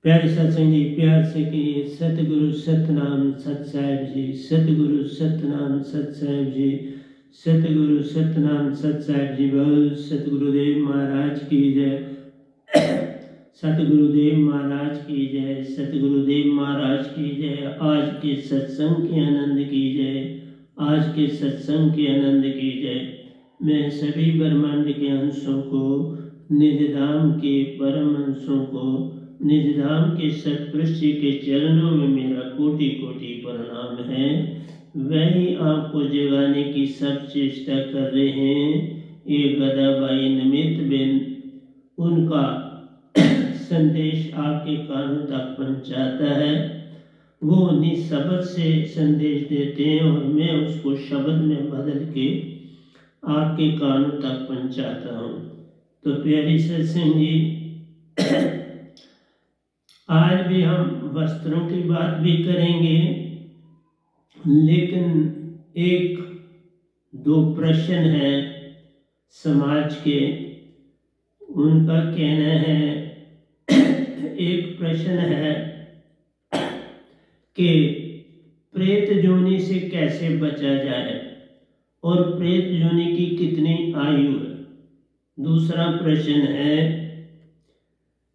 प्यारे सत्संग जी, प्यार से कहिए सतगुरु सतनाम सत साहिब जी, सतगुरु सतनाम सत साहिब जी, सतगुरु सतनाम सत साहिब जी। बोल सतगुरुदेव महाराज की जय, सतगुरुदेव महाराज की जय, सतगुरुदेव महाराज की जय। आज के सत्संग के आनंद की जय, आज के सत्संग के आनंद की जय। मैं सभी ब्रह्मांड के अंशों को, निज धाम के परम अंशों को, निज धाम के सतपुरुष जी के चरणों में मेरा कोटि कोटि प्रणाम है। वही आपको जगाने की सब चेष्टा कर रहे हैं। ये गदाबाई नमित बेन, उनका संदेश आपके कानों तक पहुंचाता है। वो निशब्द से संदेश देते हैं और मैं उसको शब्द में बदल के आपके कानों तक पहुंचाता हूँ। तो प्यारी सत्संग जी, आज भी हम वस्त्रों की बात भी करेंगे, लेकिन एक दो प्रश्न है समाज के, उनका कहना है। एक प्रश्न है कि प्रेत योनि से कैसे बचा जाए और प्रेत योनि की कितनी आयु है। दूसरा प्रश्न है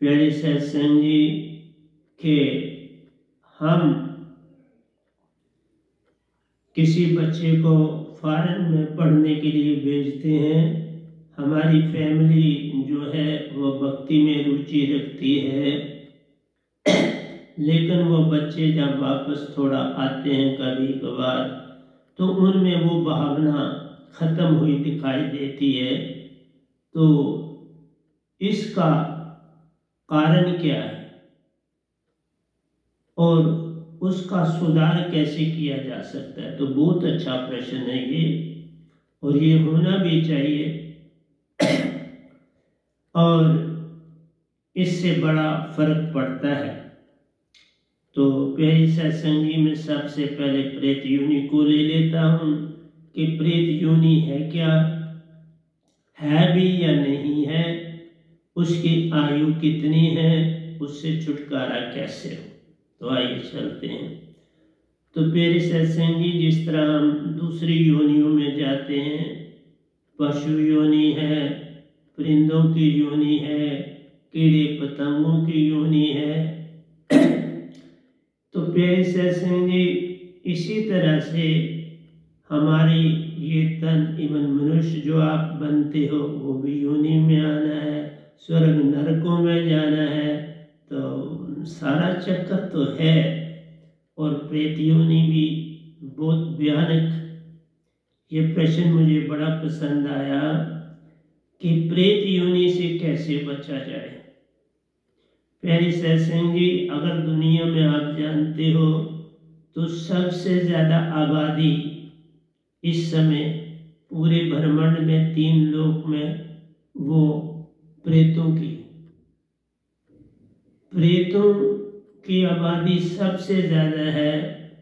प्यारे सत्संग जी कि हम किसी बच्चे को फॉरेन में पढ़ने के लिए भेजते हैं। हमारी फैमिली जो है वो भक्ति में रुचि रखती है, लेकिन वो बच्चे जब वापस थोड़ा आते हैं कभी कभार, तो उनमें वो भावना खत्म हुई दिखाई देती है। तो इसका कारण क्या है और उसका सुधार कैसे किया जा सकता है। तो बहुत अच्छा प्रश्न है ये, और ये होना भी चाहिए। और इससे बड़ा फर्क पड़ता है। तो प्यारी सत्संग जी, मैं सबसे पहले प्रेत योनि को ले लेता हूँ कि प्रेत योनि है क्या, है भी या नहीं है, उसकी आयु कितनी है, उससे छुटकारा कैसे हो। तो आइए चलते हैं। तो प्यारे सत्संग जी, जिस तरह हम दूसरी योनियों में जाते हैं, पशु योनि है, परिंदों की योनि है, कीड़े पतंगों की योनि है। तो प्यारे सत्संग जी, इसी तरह से हमारी ये तन एवं मनुष्य जो आप बनते हो, वो भी योनि में आना है, स्वर्ग नरकों में जाना है। तो सारा चक्कर तो है। और प्रेत योनि भी बहुत भयानक। ये प्रश्न मुझे बड़ा पसंद आया कि प्रेत योनि से कैसे बचा जाए। प्यारी सत्संग जी, अगर दुनिया में आप जानते हो तो सबसे ज्यादा आबादी इस समय पूरे ब्रह्मांड में 3 लोक में वो प्रेतों की आबादी सबसे ज्यादा है,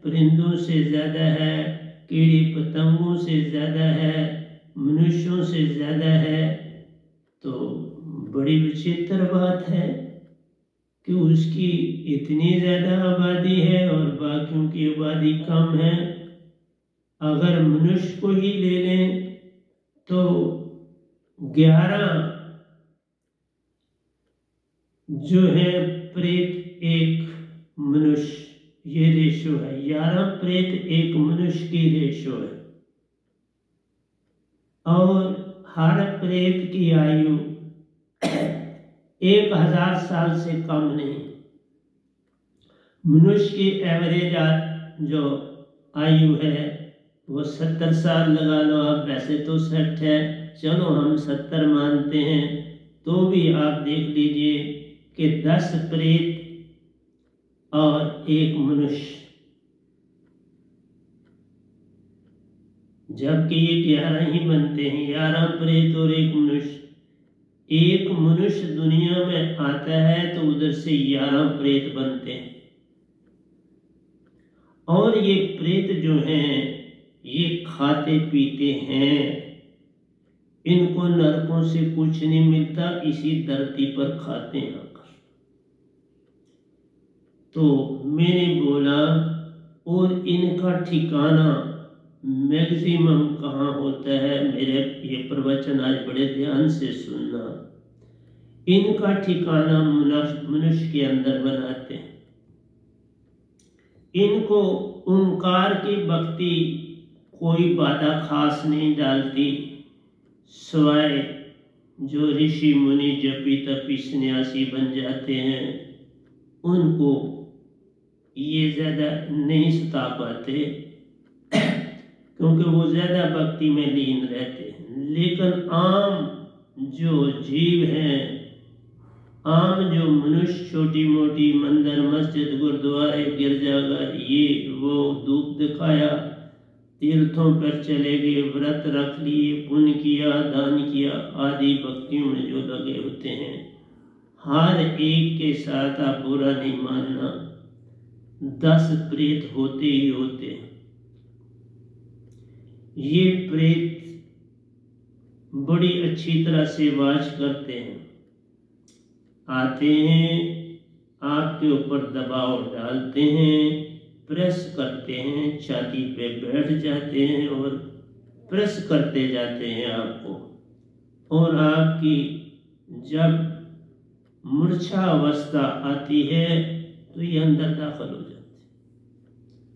परिंदों से ज्यादा है, कीड़े पतंगों से ज्यादा है, मनुष्यों से ज्यादा है। तो बड़ी विचित्र बात है कि उसकी इतनी ज्यादा आबादी है और बाकियों की आबादी कम है। अगर मनुष्य को ही ले लें तो 11 जो है प्रेत 1 मनुष्य, ये रेशो है। 11 प्रेत 1 मनुष्य की रेशो है। और हर प्रेत की आयु 1000 साल से कम नहीं। मनुष्य की एवरेज जो आयु है वो 70 साल लगा लो आप। वैसे तो 60 है, चलो हम 70 मानते हैं। तो भी आप देख लीजिए कि 10 प्रेत और 1 मनुष्य, जबकि ये 11 ही बनते हैं। 11 प्रेत और 1 मनुष्य। 1 मनुष्य दुनिया में आता है तो उधर से 11 प्रेत बनते हैं। और ये प्रेत जो हैं ये खाते पीते हैं, इनको नरकों से कुछ नहीं मिलता, इसी धरती पर खाते हैं आकर। तो मैंने बोला और इनका ठिकाना मैक्सिमम कहाँ होता है? मेरे ये प्रवचन आज बड़े ध्यान से सुनना। इनका ठिकाना मनुष्य के अंदर बनाते हैं। इनको ओंकार की भक्ति कोई बाधा खास नहीं डालती, सिवाय जो ऋषि मुनि जपी तपी सन्यासी बन जाते हैं उनको ये ज्यादा नहीं सता पाते क्योंकि वो ज्यादा भक्ति में लीन रहते हैं। लेकिन आम जो जीव हैं, आम जो मनुष्य, छोटी मोटी मंदिर मस्जिद गुरुद्वारे गिरजाघर ये वो धूप दिखाया, तीर्थों पर चले गए, व्रत रख लिए, पुण्य किया, दान किया आदि भक्तियों में जो लगे होते हैं, हर एक के साथ आप बुरा नहीं मानना, 10 प्रेत होते ही होते हैं। ये प्रेत बड़ी अच्छी तरह से वाच करते हैं, आते हैं, आपके ऊपर दबाव डालते हैं, प्रेस करते हैं, छाती पे बैठ जाते हैं और प्रेस करते जाते हैं आपको। और आपकी जब मूर्छा अवस्था आती है तो ये अंदर दाखिल हो जाते,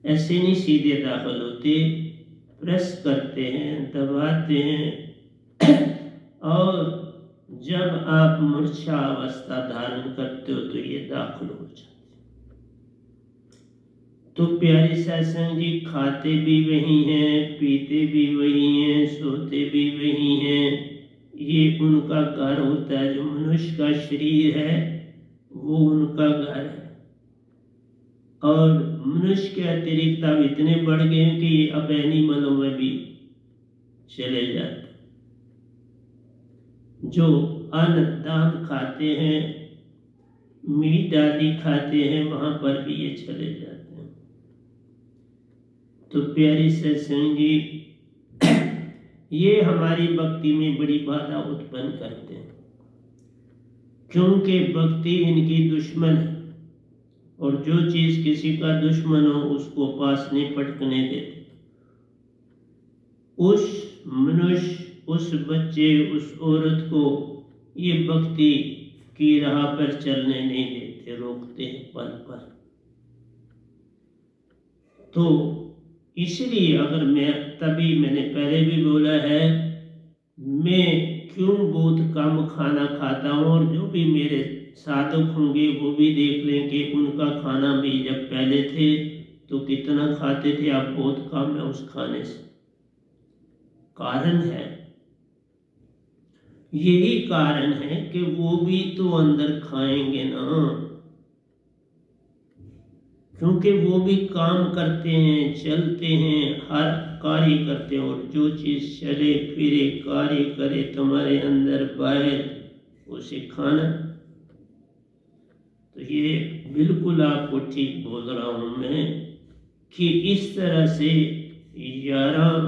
ऐसे नहीं सीधे दाखिल होते, प्रेस करते हैं, दबाते हैं और जब आप मूर्छा अवस्था धारण करते हो तो ये दाखिल हो जाते। तो प्यारे सत्संग जी, खाते भी वही हैं, पीते भी वही हैं, सोते भी वही हैं। ये उनका घर होता है, जो मनुष्य का शरीर है वो उनका घर है। और मनुष्य के अतिरिक्त अब इतने बढ़ गए कि ये अब एनिमलों में भी चले जाते। जो अन्न दान खाते हैं, मीट आदि खाते हैं, वहां पर भी ये चले जाते हैं। तो प्यारी सत्संग जी, ये हमारी भक्ति में बड़ी बाधा उत्पन्न करते हैं, क्योंकि भक्ति इनकी दुश्मन है और जो चीज किसी का दुश्मन हो उसको पास नहीं पटकने देते। उस मनुष्य, उस बच्चे, उस औरत को ये भक्ति की राह पर चलने नहीं देते, रोकते हैं पल पल। तो इसलिए अगर मैंने पहले भी बोला है, मैं क्यों बहुत कम खाना खाता हूँ, और जो भी मेरे साधक होंगे वो भी देख लें कि उनका खाना भी जब पहले थे तो कितना खाते थे, अब बहुत कम है उस खाने से। कारण है, यही कारण है कि वो भी तो अंदर खाएंगे ना, क्योंकि वो भी काम करते हैं, चलते हैं, हर कार्य करते हैं, और जो चीज चले फिरे कार्य करे तुम्हारे अंदर बाहर, उसे खाना। तो ये बिल्कुल आपको ठीक बोल रहा हूं मैं कि इस तरह से 11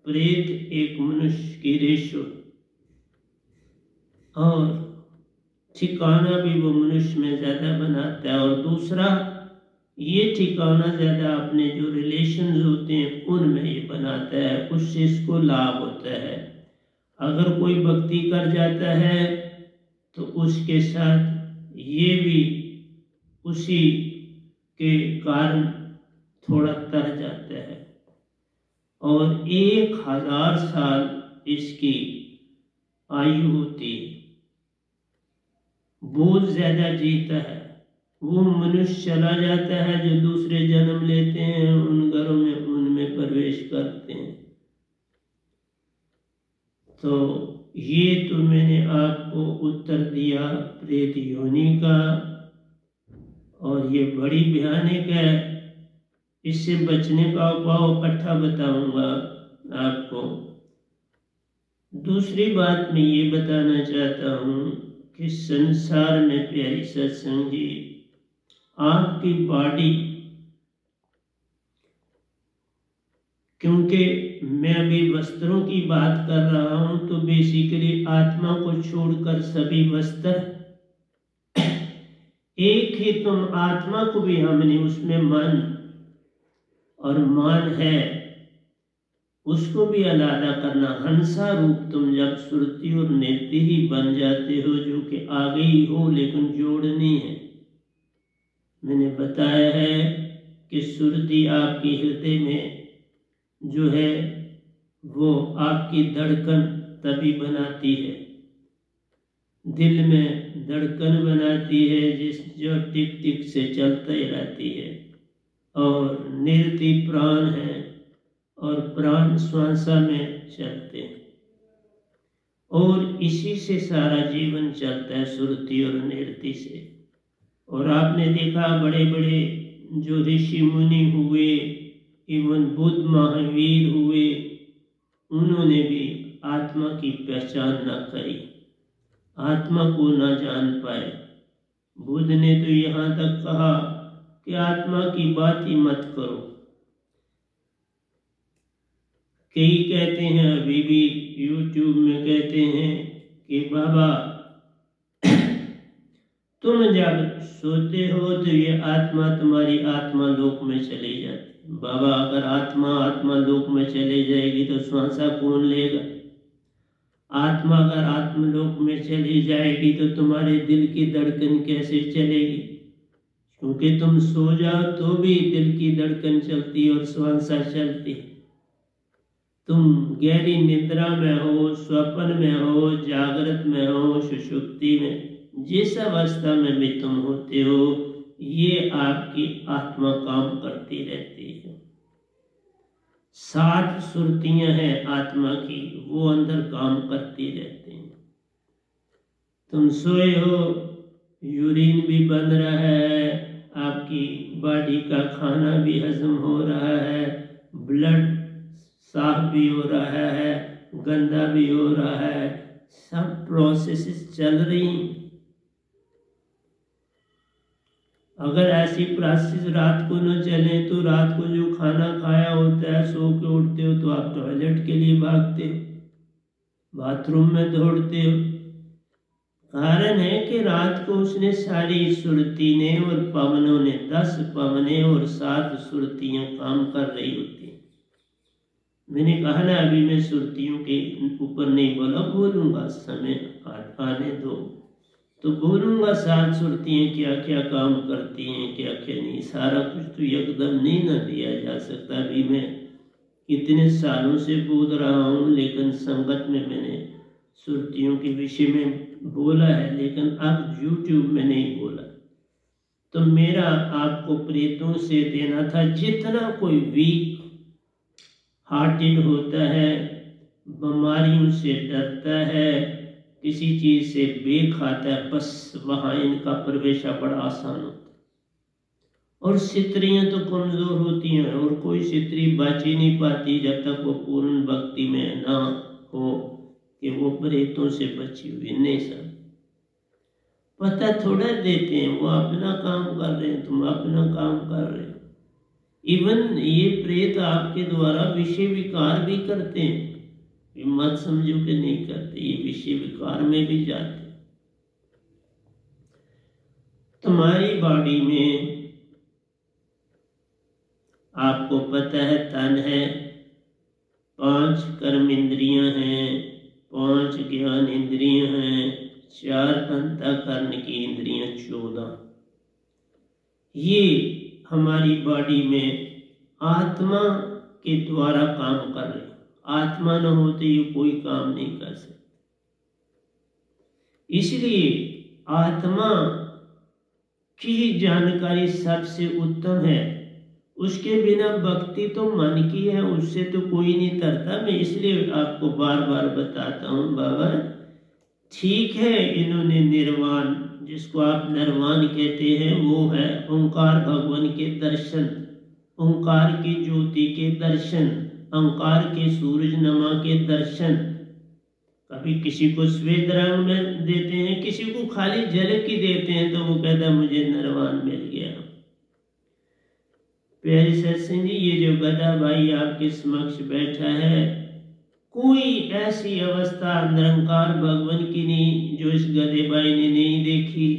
प्रेत एक मनुष्य की रेशो, और ठिकाना भी वो मनुष्य में ज्यादा बनाता है। और दूसरा, ये ठिकाना ज्यादा अपने जो रिलेशन होते हैं उनमें ये बनाता है, उससे इसको लाभ होता है। अगर कोई भक्ति कर जाता है तो उसके साथ ये भी उसी के कारण थोड़ा तर जाता है, और 1000 साल इसकी आयु होती है, बहुत ज्यादा जीता है। वो मनुष्य चला जाता है जो दूसरे जन्म लेते हैं, उन घरों में उनमें प्रवेश करते हैं। तो ये तो मैंने आपको उत्तर दिया प्रेत योनि का, और ये बड़ी भयानक है। इससे बचने का उपाय इकट्ठा बताऊंगा आपको। दूसरी बात मैं ये बताना चाहता हूँ कि संसार में प्यारी सत्संग जी, आपकी बॉडी, क्योंकि मैं अभी वस्त्रों की बात कर रहा हूं, तो बेसिकली आत्मा को छोड़कर सभी वस्त्र एक ही तुम आत्मा को भी हमने उसमें मन और मान है उसको भी अलग करना। हंसा रूप तुम जब सुरती और निरति ही बन जाते हो, जो कि आगे ही हो लेकिन जोड़नी है। मैंने बताया है कि सुरती आपके हृदय में जो है वो आपकी धड़कन तभी बनाती है, दिल में धड़कन बनाती है जो टिक टिक से चलते ही रहती है। और निरति प्राण है और प्राण श्वासा में चलते हैं और इसी से सारा जीवन चलता है, सुरति और निरति से। और आपने देखा बड़े बड़े जो ऋषि मुनि हुए, इवन बुद्ध महावीर हुए, उन्होंने भी आत्मा की पहचान न करी, आत्मा को न जान पाए। बुद्ध ने तो यहाँ तक कहा कि आत्मा की बात ही मत करो। कई कहते हैं, अभी भी YouTube में कहते हैं कि बाबा तुम जब सोते हो तो ये आत्मा तुम्हारी आत्मा लोक में चली जाती। बाबा अगर आत्मा लोक में चली जाएगी तो श्वासा कौन लेगा? आत्मा अगर आत्मलोक में चली जाएगी तो तुम्हारे दिल की धड़कन कैसे चलेगी? क्योंकि तुम सो जाओ तो भी दिल की धड़कन चलती और श्वासा चलती। तुम गहरी निद्रा में हो, स्वप्न में हो, जागृत में हो, सुषुप्ति में, जिस अवस्था में भी तुम होते हो, ये आपकी आत्मा काम करती रहती है। 7 सुरतियां हैं आत्मा की, वो अंदर काम करती रहती हैं। तुम सोए हो, यूरिन भी बन रहा है, आपकी बॉडी का खाना भी हजम हो रहा है, ब्लड साफ भी हो रहा है, गंदा भी हो रहा है, सब प्रोसेस चल रही हैं। अगर ऐसी प्रोसेस रात को न चले तो रात को जो खाना खाया होता है, सो के उठते हो तो आप टॉयलेट के लिए भागते हो, बाथरूम में दौड़ते हो। कारण है कि रात को उसने सारी सुरती ने और पवनों ने 10 पवने और 7 सुरतियां काम कर रही होती। मैंने कहा ना, अभी मैं सुरतियों के ऊपर नहीं बोला, बोलूंगा, समय आने दो तो बोलूंगा 7 सुरतियां क्या क्या काम करती हैं, क्या क्या नहीं। सारा कुछ तो एकदम नहीं ना दिया जा सकता। अभी मैं इतने सालों से बोल रहा हूँ, लेकिन संगत में मैंने सुरतियों के विषय में बोला है, लेकिन अब YouTube में नहीं बोला। तो मेरा आपको प्रेतों से देना था, जितना कोई वीक हार्टेड होता है, बीमारियों से डरता है, किसी चीज से बेखाता है, बस वहां इनका प्रवेश बड़ा आसान होता है। और स्त्रियां तो कमजोर होती हैं और कोई स्त्री बच ही नहीं पाती जब तक वो पूर्ण भक्ति में ना हो कि वो प्रेतों से बची हुई। नहीं सर, पता थोड़ा देते हैं, वो अपना काम कर रहे हैं, तुम अपना काम कर रहे हो। इवन ये प्रेत आपके द्वारा विषय विकार भी करते हैं, मत समझो कि नहीं करते, ये विषय विकार में भी जाते। तुम्हारी बॉडी में आपको पता है तन है, 5 कर्म इंद्रियां हैं, 5 ज्ञान इंद्रियां हैं, 4 अंतःकरण की इंद्रियां, 14। ये हमारी बॉडी में आत्मा के द्वारा काम कर रहे। आत्मा न होते ये कोई काम नहीं कर सकते। इसलिए आत्मा की जानकारी सबसे उत्तम है। उसके बिना भक्ति तो मन की है, उससे तो कोई नहीं तरता। मैं इसलिए आपको बार बार बताता हूँ, बाबा ठीक है, इन्होंने निर्वाण, जिसको आप निर्वाण कहते हैं, वो है ओंकार भगवान के दर्शन, ओंकार की ज्योति के दर्शन, ओंकार के सूरज नमा के दर्शन। कभी किसी को श्वेत रंग में देते हैं, किसी को खाली झलक ही देते हैं, तो वो कहता मुझे निर्वाण मिल गया। प्यारे सत्संग जी, ये जो गधा भाई आपके समक्ष बैठा है, कोई ऐसी अवस्था निरंकार भगवान की नहीं जो इस गधे भाई ने नहीं देखी।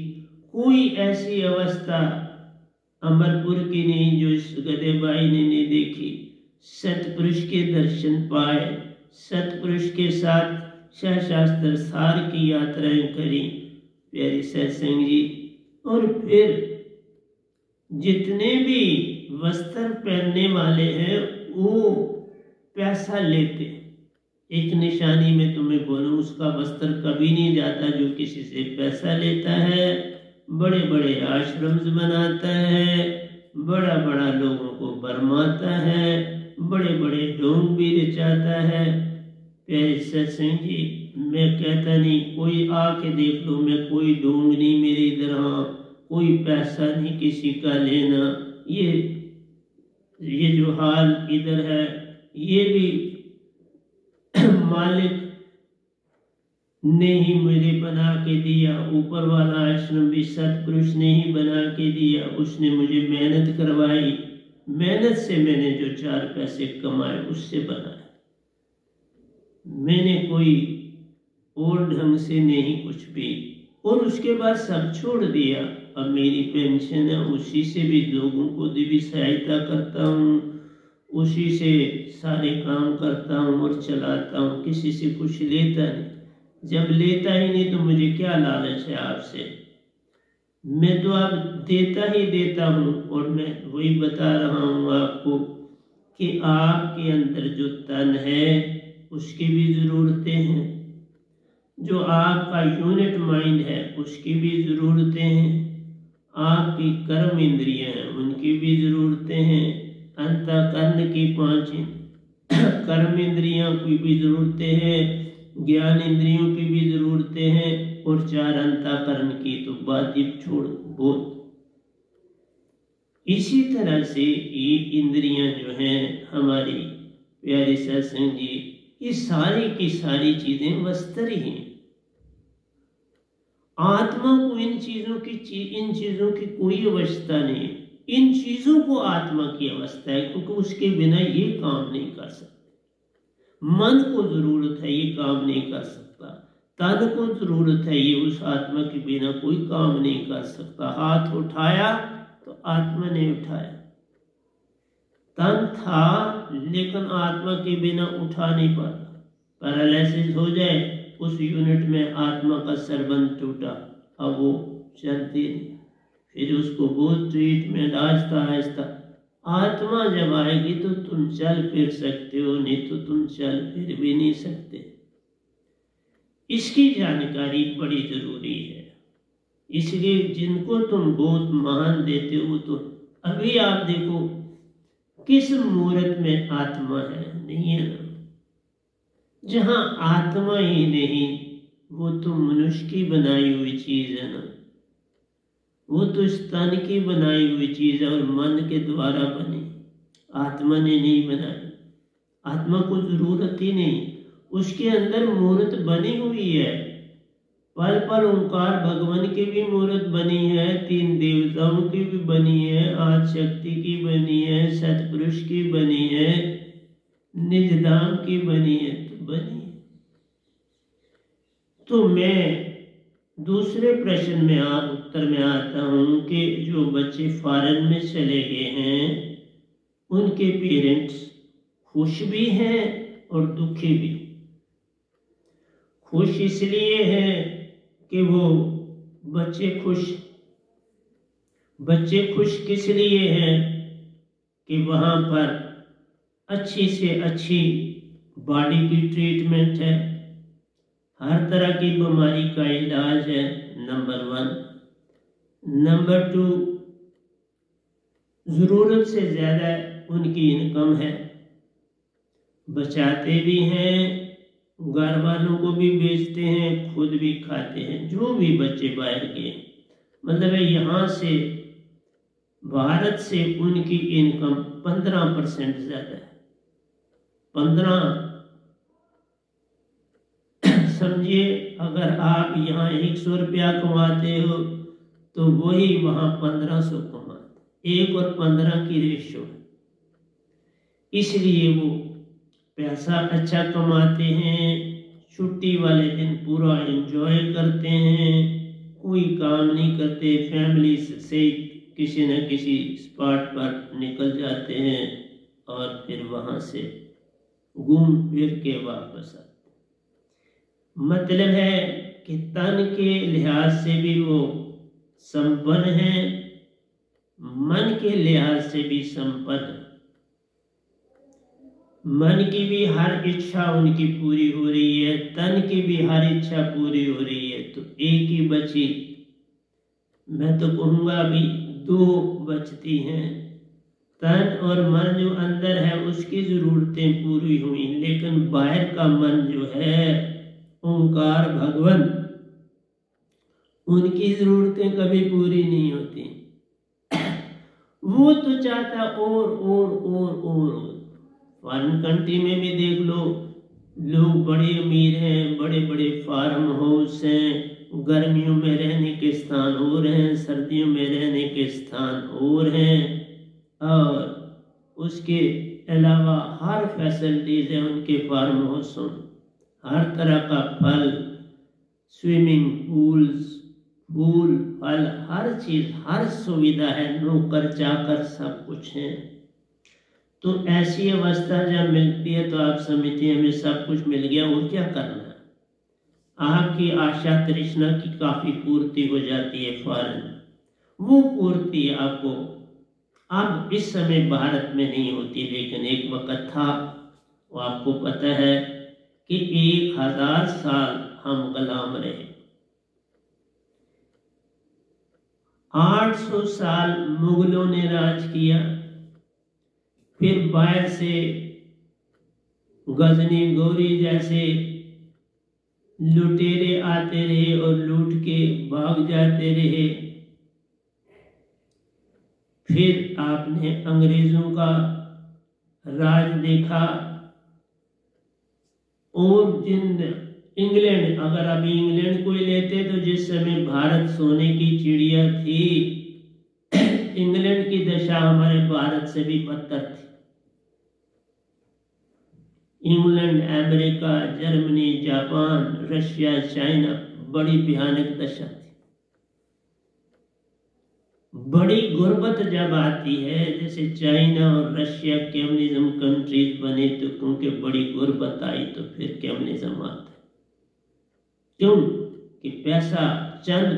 कोई ऐसी अवस्था अमरपुर की नहीं जो इस गधे भाई ने नहीं देखी। सतपुरुष के दर्शन पाए, सतपुरुष के साथ शास्त्र सार की यात्राएं करी प्यारी सत्संग जी। और फिर जितने भी वस्त्र पहनने वाले हैं वो पैसा लेते। एक निशानी में तुम्हें बोलूं, उसका वस्त्र कभी नहीं जाता जो किसी से पैसा लेता है। बड़े बड़े आश्रम बनाता है, बड़ा बड़ा लोगों को बरमाता है, बड़े बड़े ढोंग भी रचाता है। प्यारे सत्संग जी, मैं कहता नहीं, कोई आके देख लो, मैं कोई ढोंग नहीं, मेरे इधर हाँ कोई पैसा नहीं किसी का लेना। ये जो हाल इधर है ये भी मालिक ने ही मुझे बना के दिया। ऊपर वाला आश्रम भी सतपुरुष ने ही बना के दिया। उसने मुझे मेहनत करवाई, मेहनत से मैंने जो 4 पैसे कमाए उससे बनाया। मैंने कोई और ढंग से नहीं कुछ भी। और उसके बाद सब छोड़ दिया। अब मेरी पेंशन है, उसी से भी लोगों को भी सहायता करता हूँ, उसी से सारे काम करता हूँ और चलाता हूँ। किसी से कुछ लेता नहीं। जब लेता ही नहीं तो मुझे क्या लालच है आपसे। मैं तो आप देता ही देता हूँ। और मैं वही बता रहा हूँ आपको कि आपके अंदर जो तन है उसकी भी ज़रूरतें हैं, जो आपका यूनिट माइंड है उसकी भी ज़रूरतें हैं, आपकी कर्म इंद्रियां हैं उनकी भी ज़रूरतें हैं, अंतःकरण की 5 कर्म इंद्रियों की भी ज़रूरतें हैं, ज्ञान इंद्रियों की भी ज़रूरतें हैं, और 4 अंतःकरण की तो बात ही छोड़ बहुत। इसी तरह से ये इंद्रियां जो हैं हमारी प्यारी सत्संग जी, ये सारी की सारी चीजें वस्त्र ही हैं। आत्मा को इन चीजों की कोई अवस्था नहीं है। इन चीजों को आत्मा की अवस्था है, क्योंकि उसके बिना ये काम नहीं कर सकते। मन को जरूरत है, ये काम नहीं कर सकता। तन को जरूरत है, ये उस आत्मा के बिना कोई काम नहीं कर सकता। हाथ उठाया तो आत्मा ने उठाया। तन था लेकिन आत्मा के बिना उठा नहीं पाता। पैरालिसिस हो जाए, उस यूनिट में आत्मा का सरबंध टूटा, अब वो चलती नहीं। फिर उसको बहुत ट्रीटमेंट आहिस्ता आहिस्ता। आत्मा जब आएगी तो तुम चल फिर सकते हो, नहीं तो तुम चल फिर भी नहीं सकते। इसकी जानकारी बड़ी जरूरी है। इसलिए जिनको तुम बहुत महान देते हो, तो अभी आप देखो किस मुहूर्त में आत्मा है, नहीं है ना। जहां आत्मा ही नहीं, वो तो मनुष्य की बनाई हुई चीज है ना, वो तो स्तन की बनाई हुई चीज है और मन के द्वारा बनी। आत्मा ने नहीं बनाई, आत्मा को जरूरत ही नहीं। उसके अंदर मूर्त बनी हुई है। पल पल ओंकार भगवान की भी मूर्त बनी है, 3 देवताओं की भी बनी है, आदि शक्ति की बनी है, सतपुरुष की बनी है, निजधाम की बनी है, तो बनी है। तो मैं दूसरे प्रश्न में उत्तर में आता हूं कि जो बच्चे फॉरेन में चले गए हैं उनके पेरेंट्स खुश भी हैं और दुखी भी। खुश इसलिए है कि वो बच्चे खुश किस लिए हैं कि वहाँ पर अच्छी से अच्छी बॉडी की ट्रीटमेंट है, हर तरह की बीमारी का इलाज है, नंबर 1। नंबर 2, ज़रूरत से ज़्यादा उनकी इनकम है, बचाते भी हैं, घर वालों को भी बेचते हैं, खुद भी खाते हैं। जो भी बच्चे बाहर गए, मतलब है यहाँ से भारत से उनकी इनकम 15% ज़्यादा है। 15 समझिए, अगर आप यहाँ 100 रुपया कमाते हो तो वही वहाँ 1500 कमाते। 1 और 15 की रेशो है। इसलिए वो पैसा अच्छा कमाते हैं, छुट्टी वाले दिन पूरा एंजॉय करते हैं, कोई काम नहीं करते, फैमिली से किसी न किसी स्पॉट पर निकल जाते हैं और फिर वहाँ से घूम फिर के वापस आते। मतलब है कि तन के लिहाज से भी वो संपन्न है, मन के लिहाज से भी संपन्न। मन की भी हर इच्छा उनकी पूरी हो रही है, तन की भी हर इच्छा पूरी हो रही है, तो एक ही बची। मैं तो कहूँगा अभी दो बचती हैं। तन और मन जो अंदर है उसकी जरूरतें पूरी हुई, लेकिन बाहर का मन जो है ओंकार भगवान, उनकी जरूरतें कभी पूरी नहीं होती। वो तो चाहता और। फॉरेन कंट्री में भी देख लो, लोग बड़े अमीर हैं, बड़े बड़े फार्म हाउस हैं, गर्मियों में रहने के स्थान और हैं, सर्दियों में रहने के स्थान और हैं, और उसके अलावा हर फैसिलिटीज है उनके फार्म हाउसों। हर तरह का फल, स्विमिंग पूल्स, फूल फल, हर चीज, हर सुविधा है, नौकर चाकर सब कुछ है। तो ऐसी अवस्था जब मिलती है तो आप समझते हैं हमें सब कुछ मिल गया, और क्या करना है। आपकी आशा तृष्णा की काफी पूर्ति हो जाती है फौरन। वो पूर्ति आपको अब इस समय भारत में नहीं होती, लेकिन एक वक्त था, वो आपको पता है कि 1000 साल हम गुलाम रहे। 800 साल मुगलों ने राज किया, फिर बाहर से गजनी गौरी जैसे लुटेरे आते रहे और लूट के भाग जाते रहे। फिर आपने अंग्रेजों का राज देखा, और जिन इंग्लैंड, अगर अभी इंग्लैंड को ही लेते तो जिस समय भारत सोने की चिड़िया थी, इंग्लैंड की दशा हमारे भारत से भी बदतर थी। England, America, Germany, Japan, Russia, China, बड़ी भयानक दशा थी। बड़ी गुर्बत जब आती है, जैसे चाइना और रशिया कम्युनिज्म कंट्रीज बने, तो क्योंकि बड़ी गुर्बत आई तो फिर कम्युनिज्म आता है। क्यों कि पैसा चंद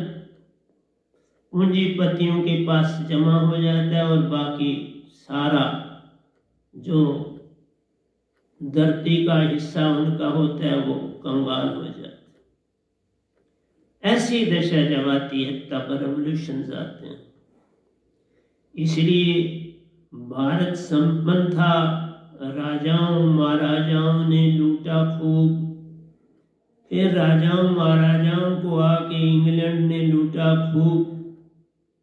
पूंजीपतियों के पास जमा हो जाता है, और बाकी सारा जो धरती का हिस्सा उनका होता है वो कंगाल हो जाता है। ऐसी दशा जब आती है तब रेवोल्यूशन आते हैं। इसलिए भारत संपन्न था, राजाओं महाराजाओं ने लूटा खूब, फिर राजाओं महाराजाओं को आके इंग्लैंड ने लूटा खूब,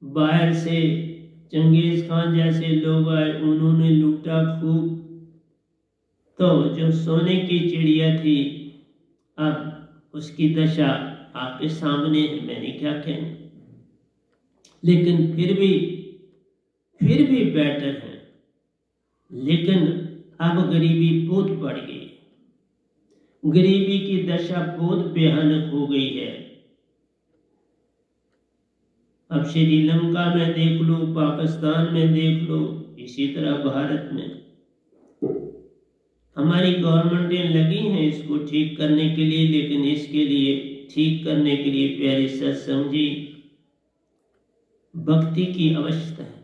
बाहर से चंगेज खान जैसे लोग आए, उन्होंने लूटा खूब। तो जो सोने की चिड़िया थी, अब उसकी दशा आपके सामने है, मैंने क्या कहना। लेकिन फिर भी बेटर है। लेकिन अब गरीबी बहुत बढ़ गई, गरीबी की दशा बहुत भयानक हो गई है। अब श्रीलंका में देख लो, पाकिस्तान में देख लो, इसी तरह भारत में हमारी गवर्नमेंटें लगी हैं इसको ठीक करने के लिए, लेकिन इसके लिए ठीक करने के लिए प्यारे सत्संग जी भक्ति की आवश्यकता है।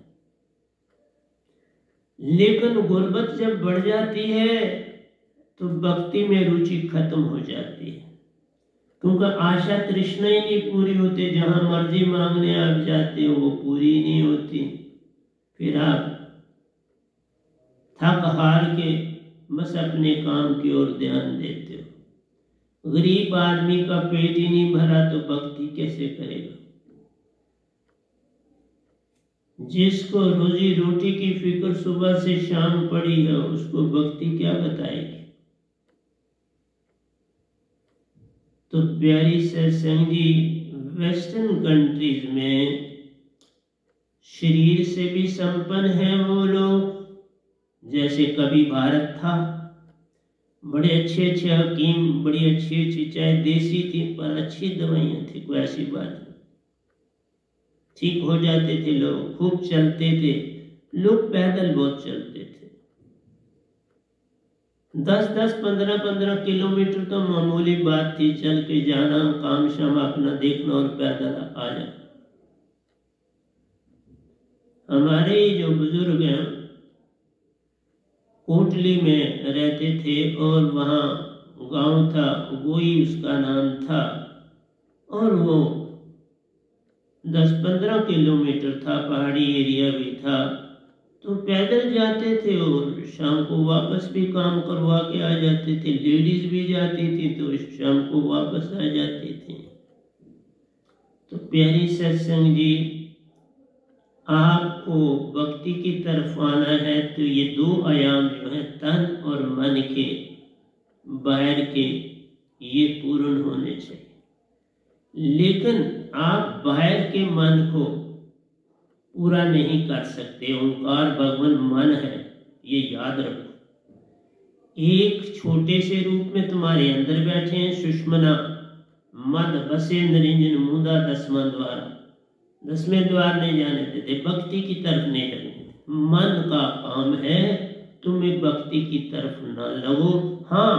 लेकिन गुर्बत जब बढ़ जाती है तो भक्ति में रुचि खत्म हो जाती है, क्योंकि आशा तृष्णा ही नहीं पूरी होती। जहां मर्जी मांगने आप जाते हो वो पूरी नहीं होती, फिर आप थक हार के बस अपने काम की ओर ध्यान देते हो। गरीब आदमी का पेट ही नहीं भरा तो भक्ति कैसे करेगा। जिसको रोजी रोटी की फिक्र सुबह से शाम पड़ी है, उसको भक्ति क्या बताएगी। तो प्यारी सत्संग जी, वेस्टर्न कंट्रीज में शरीर से भी संपन्न है वो लोग, जैसे कभी भारत था। बड़े अच्छे अच्छे हकीम, बड़ी अच्छी अच्छी, चाहे देसी थी पर अच्छी दवाइयाँ थी, कोई ऐसी बात नहीं। ठीक हो जाते थे लोग, खूब चलते थे लोग, पैदल बहुत चलते थे। 10-10, 15-15 किलोमीटर तो मामूली बात थी, चल के जाना, काम शाम अपना देखना और पैदल आ जाना। हमारे जो बुजुर्ग हैं कोटली में रहते थे और वहाँ गांव था, गोई उसका नाम था, और वो 10-15 किलोमीटर था, पहाड़ी एरिया भी था, तो पैदल जाते थे और शाम को वापस भी काम करवा के आ जाते थे। लेडीज भी जाती थी तो शाम को वापस आ जाती थी। तो प्यारी सत्संग जी, आपको भक्ति की तरफ आना है तो ये 2 आयाम जो है तन और मन के, बाहर के, ये पूर्ण होने चाहिए। लेकिन आप बाहर के मन को पूरा नहीं कर सकते। ओंकार भगवान मन है, ये याद रखो। एक छोटे से रूप में तुम्हारे अंदर बैठे हैं, सुषमना मद बसे निरंजन मुदा 10वां द्वार, 10वें द्वार नहीं जाने देते, भक्ति की तरफ नहीं लगने देते। मन का काम है, तुम्हें भक्ति की तरफ ना लगो। हाँ,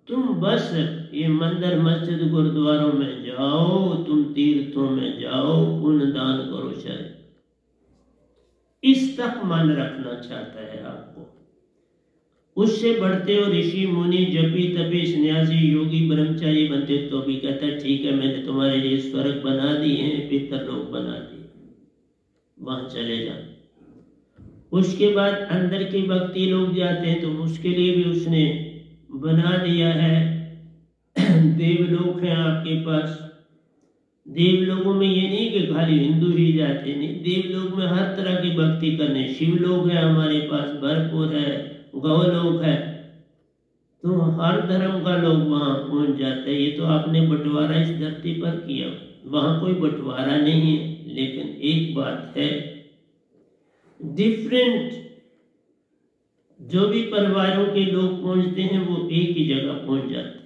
तुम बस ये मंदिर मस्जिद गुरुद्वारों में जाओ, तुम तीर्थों में जाओ, पुण्य दान करो, शायद इस तक मन रखना चाहता है आपको। उससे बढ़ते हो ऋषि मुनि जपी तपी सन्यासी योगी ब्रह्मचारी बनते तो भी कहता है ठीक है, मैंने तुम्हारे लिए स्वर्ग बना दिए हैं, पितर लोग बना दिए, वहां चले जाओ। उसके बाद अंदर की भक्ति लोग जाते हैं तो उसके लिए भी उसने बना दिया है। देवलोक है आपके पास, देवलोकों में ये नहीं कि खाली हिंदू ही जाते, नहीं, देवलोक में हर तरह की भक्ति करने। शिवलोक है हमारे पास भरपूर है, गौलोक है, तो हर धर्म का लोग वहां पहुंच जाते हैं। ये तो आपने बंटवारा इस धरती पर किया, वहां कोई बंटवारा नहीं है। लेकिन एक बात है, डिफरेंट जो भी परिवारों के लोग पहुंचते हैं वो एक ही जगह पहुंच जाते हैं।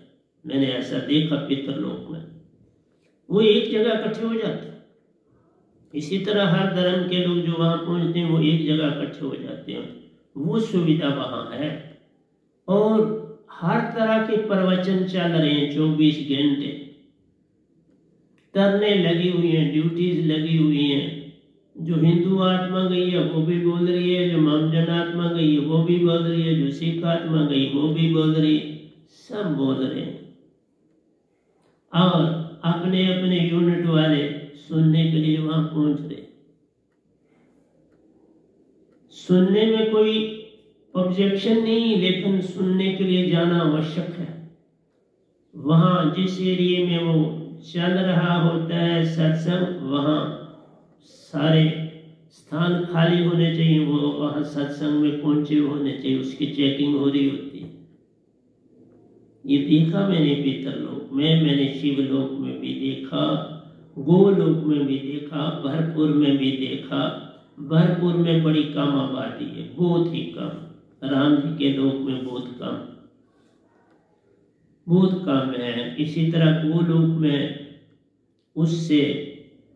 मैंने ऐसा देखा पितरलोक में, वो एक जगह इकट्ठे हो जाते हैं। इसी तरह हर धर्म के लोग जो वहां पहुंचते हैं वो एक जगह इकट्ठे हो जाते हैं, वो सुविधा वहां है। और हर तरह के प्रवचन चल रहे हैं 24 घंटे, तरने लगी हुई हैं, ड्यूटीज लगी हुई हैं। जो हिंदू आत्मा गई है वो भी बोल रही है, जो महाजन आत्मा गई है वो भी बोल रही है, जो सिख आत्मा गई वो भी बोल रही है, सब बोल रहे हैं। और अपने अपने यूनिट वाले सुनने के लिए वहां पहुंच रहे। सुनने में कोई ऑब्जेक्शन नहीं, लेकिन सुनने के लिए जाना आवश्यक है। वहां जिस एरिया में वो चल रहा होता है सत्संग, वहां सारे स्थान खाली होने चाहिए, वो वहां सत्संग में पहुंचे होने चाहिए, उसकी चेकिंग हो रही होती है। ये देखा मैंने पितरलोक में, मैंने शिवलोक में भी देखा, गोलोक में भी देखा, भरपूर में भी देखा। भरपूर में बड़ी कम आबादी है, बहुत ही कम। राम जी के लोक में बहुत कम है। इसी तरह गोलोक में उससे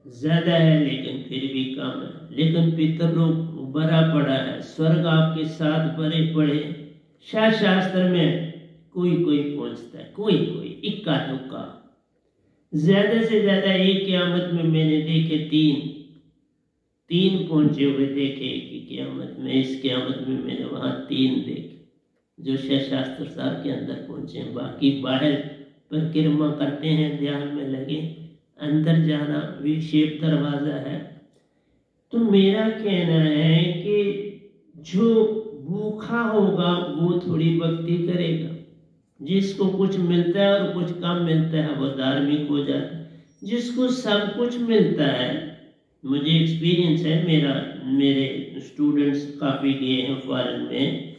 ज्यादा है, लेकिन फिर भी कम है। लेकिन पितरलोक बड़ा पड़ा है, स्वर्ग आपके साथ बड़े पड़े। शास्त्र में कोई कोई पहुंचता है, कोई इक्का दुक्का, ज्यादा से ज्यादा एक क़यामत में मैंने देखे तीन पहुंचे हुए देखे एक ही क़यामत में। इस क़यामत में मैंने वहां 3 देखे जो शास्त्र सार के अंदर पहुंचे। बाकी बाहर परिक्रमा करते हैं, ध्यान में लगे, अंदर जाना विशेष दरवाजा है। तो मेरा कहना है कि जो भूखा होगा वो थोड़ी भक्ति करेगा, जिसको कुछ मिलता है और कुछ कम मिलता है वो धार्मिक हो जाता है। जिसको सब कुछ मिलता है, मुझे एक्सपीरियंस है, मेरे स्टूडेंट्स काफ़ी गए हैं फॉरेन में,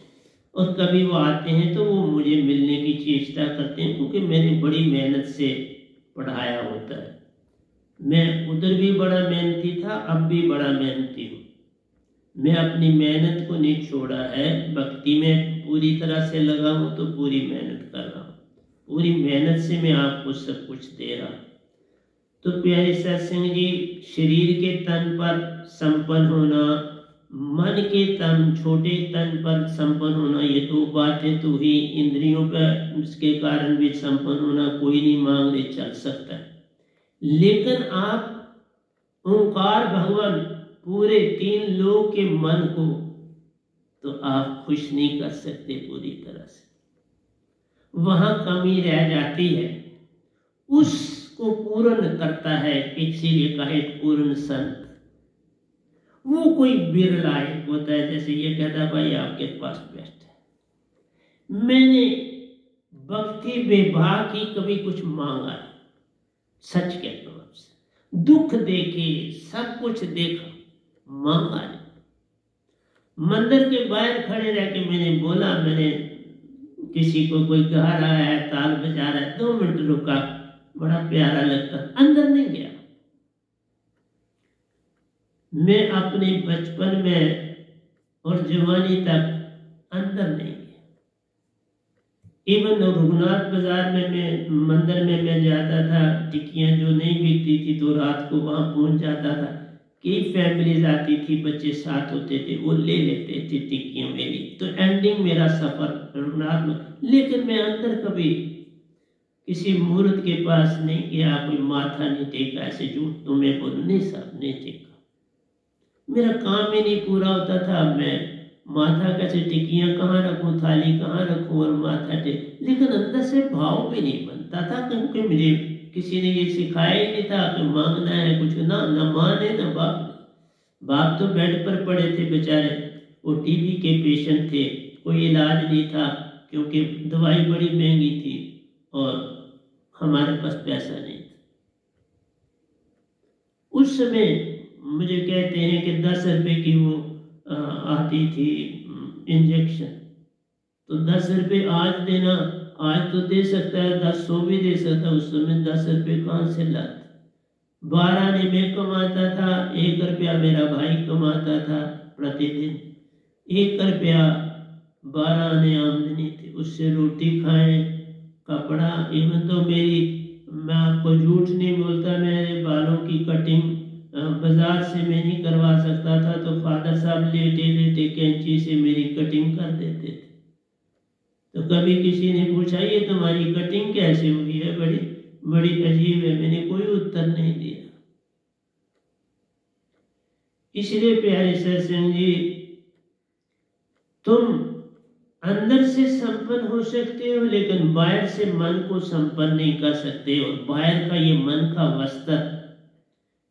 और कभी वो आते हैं तो वो मुझे मिलने की चेष्टा करते हैं, क्योंकि मैंने बड़ी मेहनत से पढ़ाया होता है। मैं उधर भी बड़ा मेहनती था, अब भी बड़ा मेहनती हूँ। मैं अपनी मेहनत को नहीं छोड़ा है, भक्ति में पूरी तरह से लगा हूँ, तो पूरी मेहनत कर रहा हूँ। पूरी मेहनत से मैं आपको सब कुछ दे रहा हूँ। तो प्यारे सत्संग जी, शरीर के तन पर संपन्न होना, मन के तन छोटे तन पर संपन्न होना, ये दो बातें तो ही इंद्रियों पर उसके कारण भी संपन्न होना कोई नहीं मांगने चल सकता है। लेकिन आप ओंकार भगवान पूरे 3 लोक के मन को तो आप खुश नहीं कर सकते पूरी तरह से, वहां कमी रह जाती है, उसको पूर्ण करता है। इसीलिए कहे पूर्ण संत, वो कोई बिरला एक होता है, जैसे ये कहता भाई आपके पास बेस्ट है, मैंने भक्ति विवाह की कभी कुछ मांगा नहीं, सच कहता हूं आपसे, दुख देखे सब कुछ देखा, मांगा नहीं। मंदिर के बाहर खड़े रह के मैंने बोला, मैंने किसी को कोई गा रहा है, ताल बजा रहा है, 2 मिनट रुका, बड़ा प्यारा लगता, अंदर नहीं गया। मैं अपने बचपन में और जवानी तक अंदर नहीं गया। इवन रघुनाथ बाजार में मैं मंदिर में मैं जाता था, टिक्कियां जो नहीं बिकती थी तो रात को वहां पहुंच जाता था। कई फैमिलीज आती थी, बच्चे साथ होते थे, वो ले लेते थे टिक्कियां मेरी, तो एंडिंग मेरा सफर रघुनाथ में। लेकिन मैं अंदर कभी किसी मूर्त के पास नहीं गया, कोई माथा नहीं टेका, ऐसे झूठ तो मैं बोलूं नहीं साहब, नहीं टेका, मेरा काम ही नहीं पूरा होता था। मैं माथा कैसे, टिक्कियां कहाँ रखूं, थाली कहाँ रखूं और माथा टेक, लेकिन अंदर से भाव भी नहीं बनता था, क्योंकि मुझे किसी ने ये सिखाया ही नहीं था कि मांगना है कुछ, ना माँ ने ना बाप तो बेड पर पड़े थे बेचारे, वो टीबी के पेशेंट थे, कोई इलाज नहीं था क्योंकि दवाई बड़ी महंगी थी और हमारे पास पैसा नहीं था। उस समय मुझे कहते हैं कि 10 रुपए की वो आती थी इंजेक्शन, तो 10 रुपए आज देना, आज तो दे सकता है 10-100 भी दे सकता है, उस समय 10 रुपए कहाँ से लाता। 12 ने मैं कमाता था, 1 रुपया मेरा भाई कमाता था प्रतिदिन, 1 रुपया 12 ने आमदनी थी, उससे रोटी खाएं, कपड़ा। इवन तो मैं आपको झूठ नहीं बोलता, मेरे बालों की कटिंग बाजार से मैं नहीं करवा सकता था, तो फादर साहब लेटे लेटे कैंची से मेरी कटिंग कर देते थे। तो कभी किसी ने पूछा ये तुम्हारी कटिंग कैसे हुई है, बड़ी अजीब है, मैंने कोई उत्तर नहीं दिया। इसलिए प्यारे सत्संग जी, तुम अंदर से संपन्न हो सकते हो, लेकिन बाहर से मन को संपन्न नहीं कर सकते। और बाहर का ये मन का वस्त्र,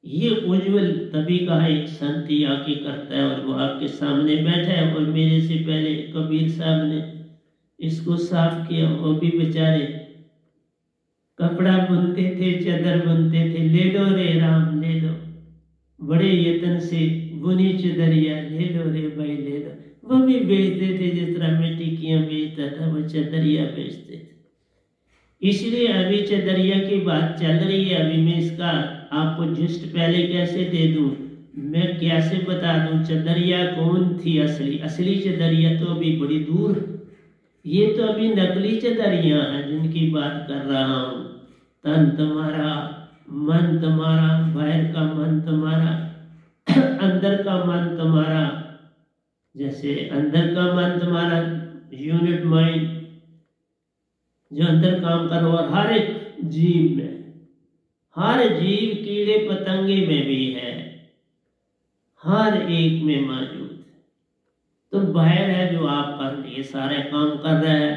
ये उज्जवल तभी का एक संत ही आके करता है, और वो आपके सामने बैठा है। और मेरे से पहले कबीर साहब ने इसको साफ किया, वो भी बेचारे कपड़ा बुनते थे, चादर बुनते थे, ले लो रे राम ले लो, बड़े यत्न से बुनी चदरिया, ले लो रे भाई ले लो। वो भी बेचते थे, जिस तरह मैं टिक्कियां बेचता था वो चदरिया बेचते थे। इसलिए अभी चदरिया की बात चल रही है, अभी मैं इसका आपको जस्ट पहले कैसे दे दूं, मैं कैसे बता दूं चदरिया कौन थी असली चदरिया तो अभी बड़ी दूर, ये तो अभी नकली चदरियां हैं जिनकी बात कर रहा हूं। तन तुम्हारा, मन तुम्हारा, बाहर का मन तुम्हारा, अंदर का मन तुम्हारा। जैसे अंदर का मन तुम्हारा यूनिट माइंड जो अंदर काम करो, और हर एक जीव में, हर जीव कीड़े पतंगे में भी है, हर एक में मौजूद है। तो बाहर है जो आप कर लिए सारे काम कर रहे हैं,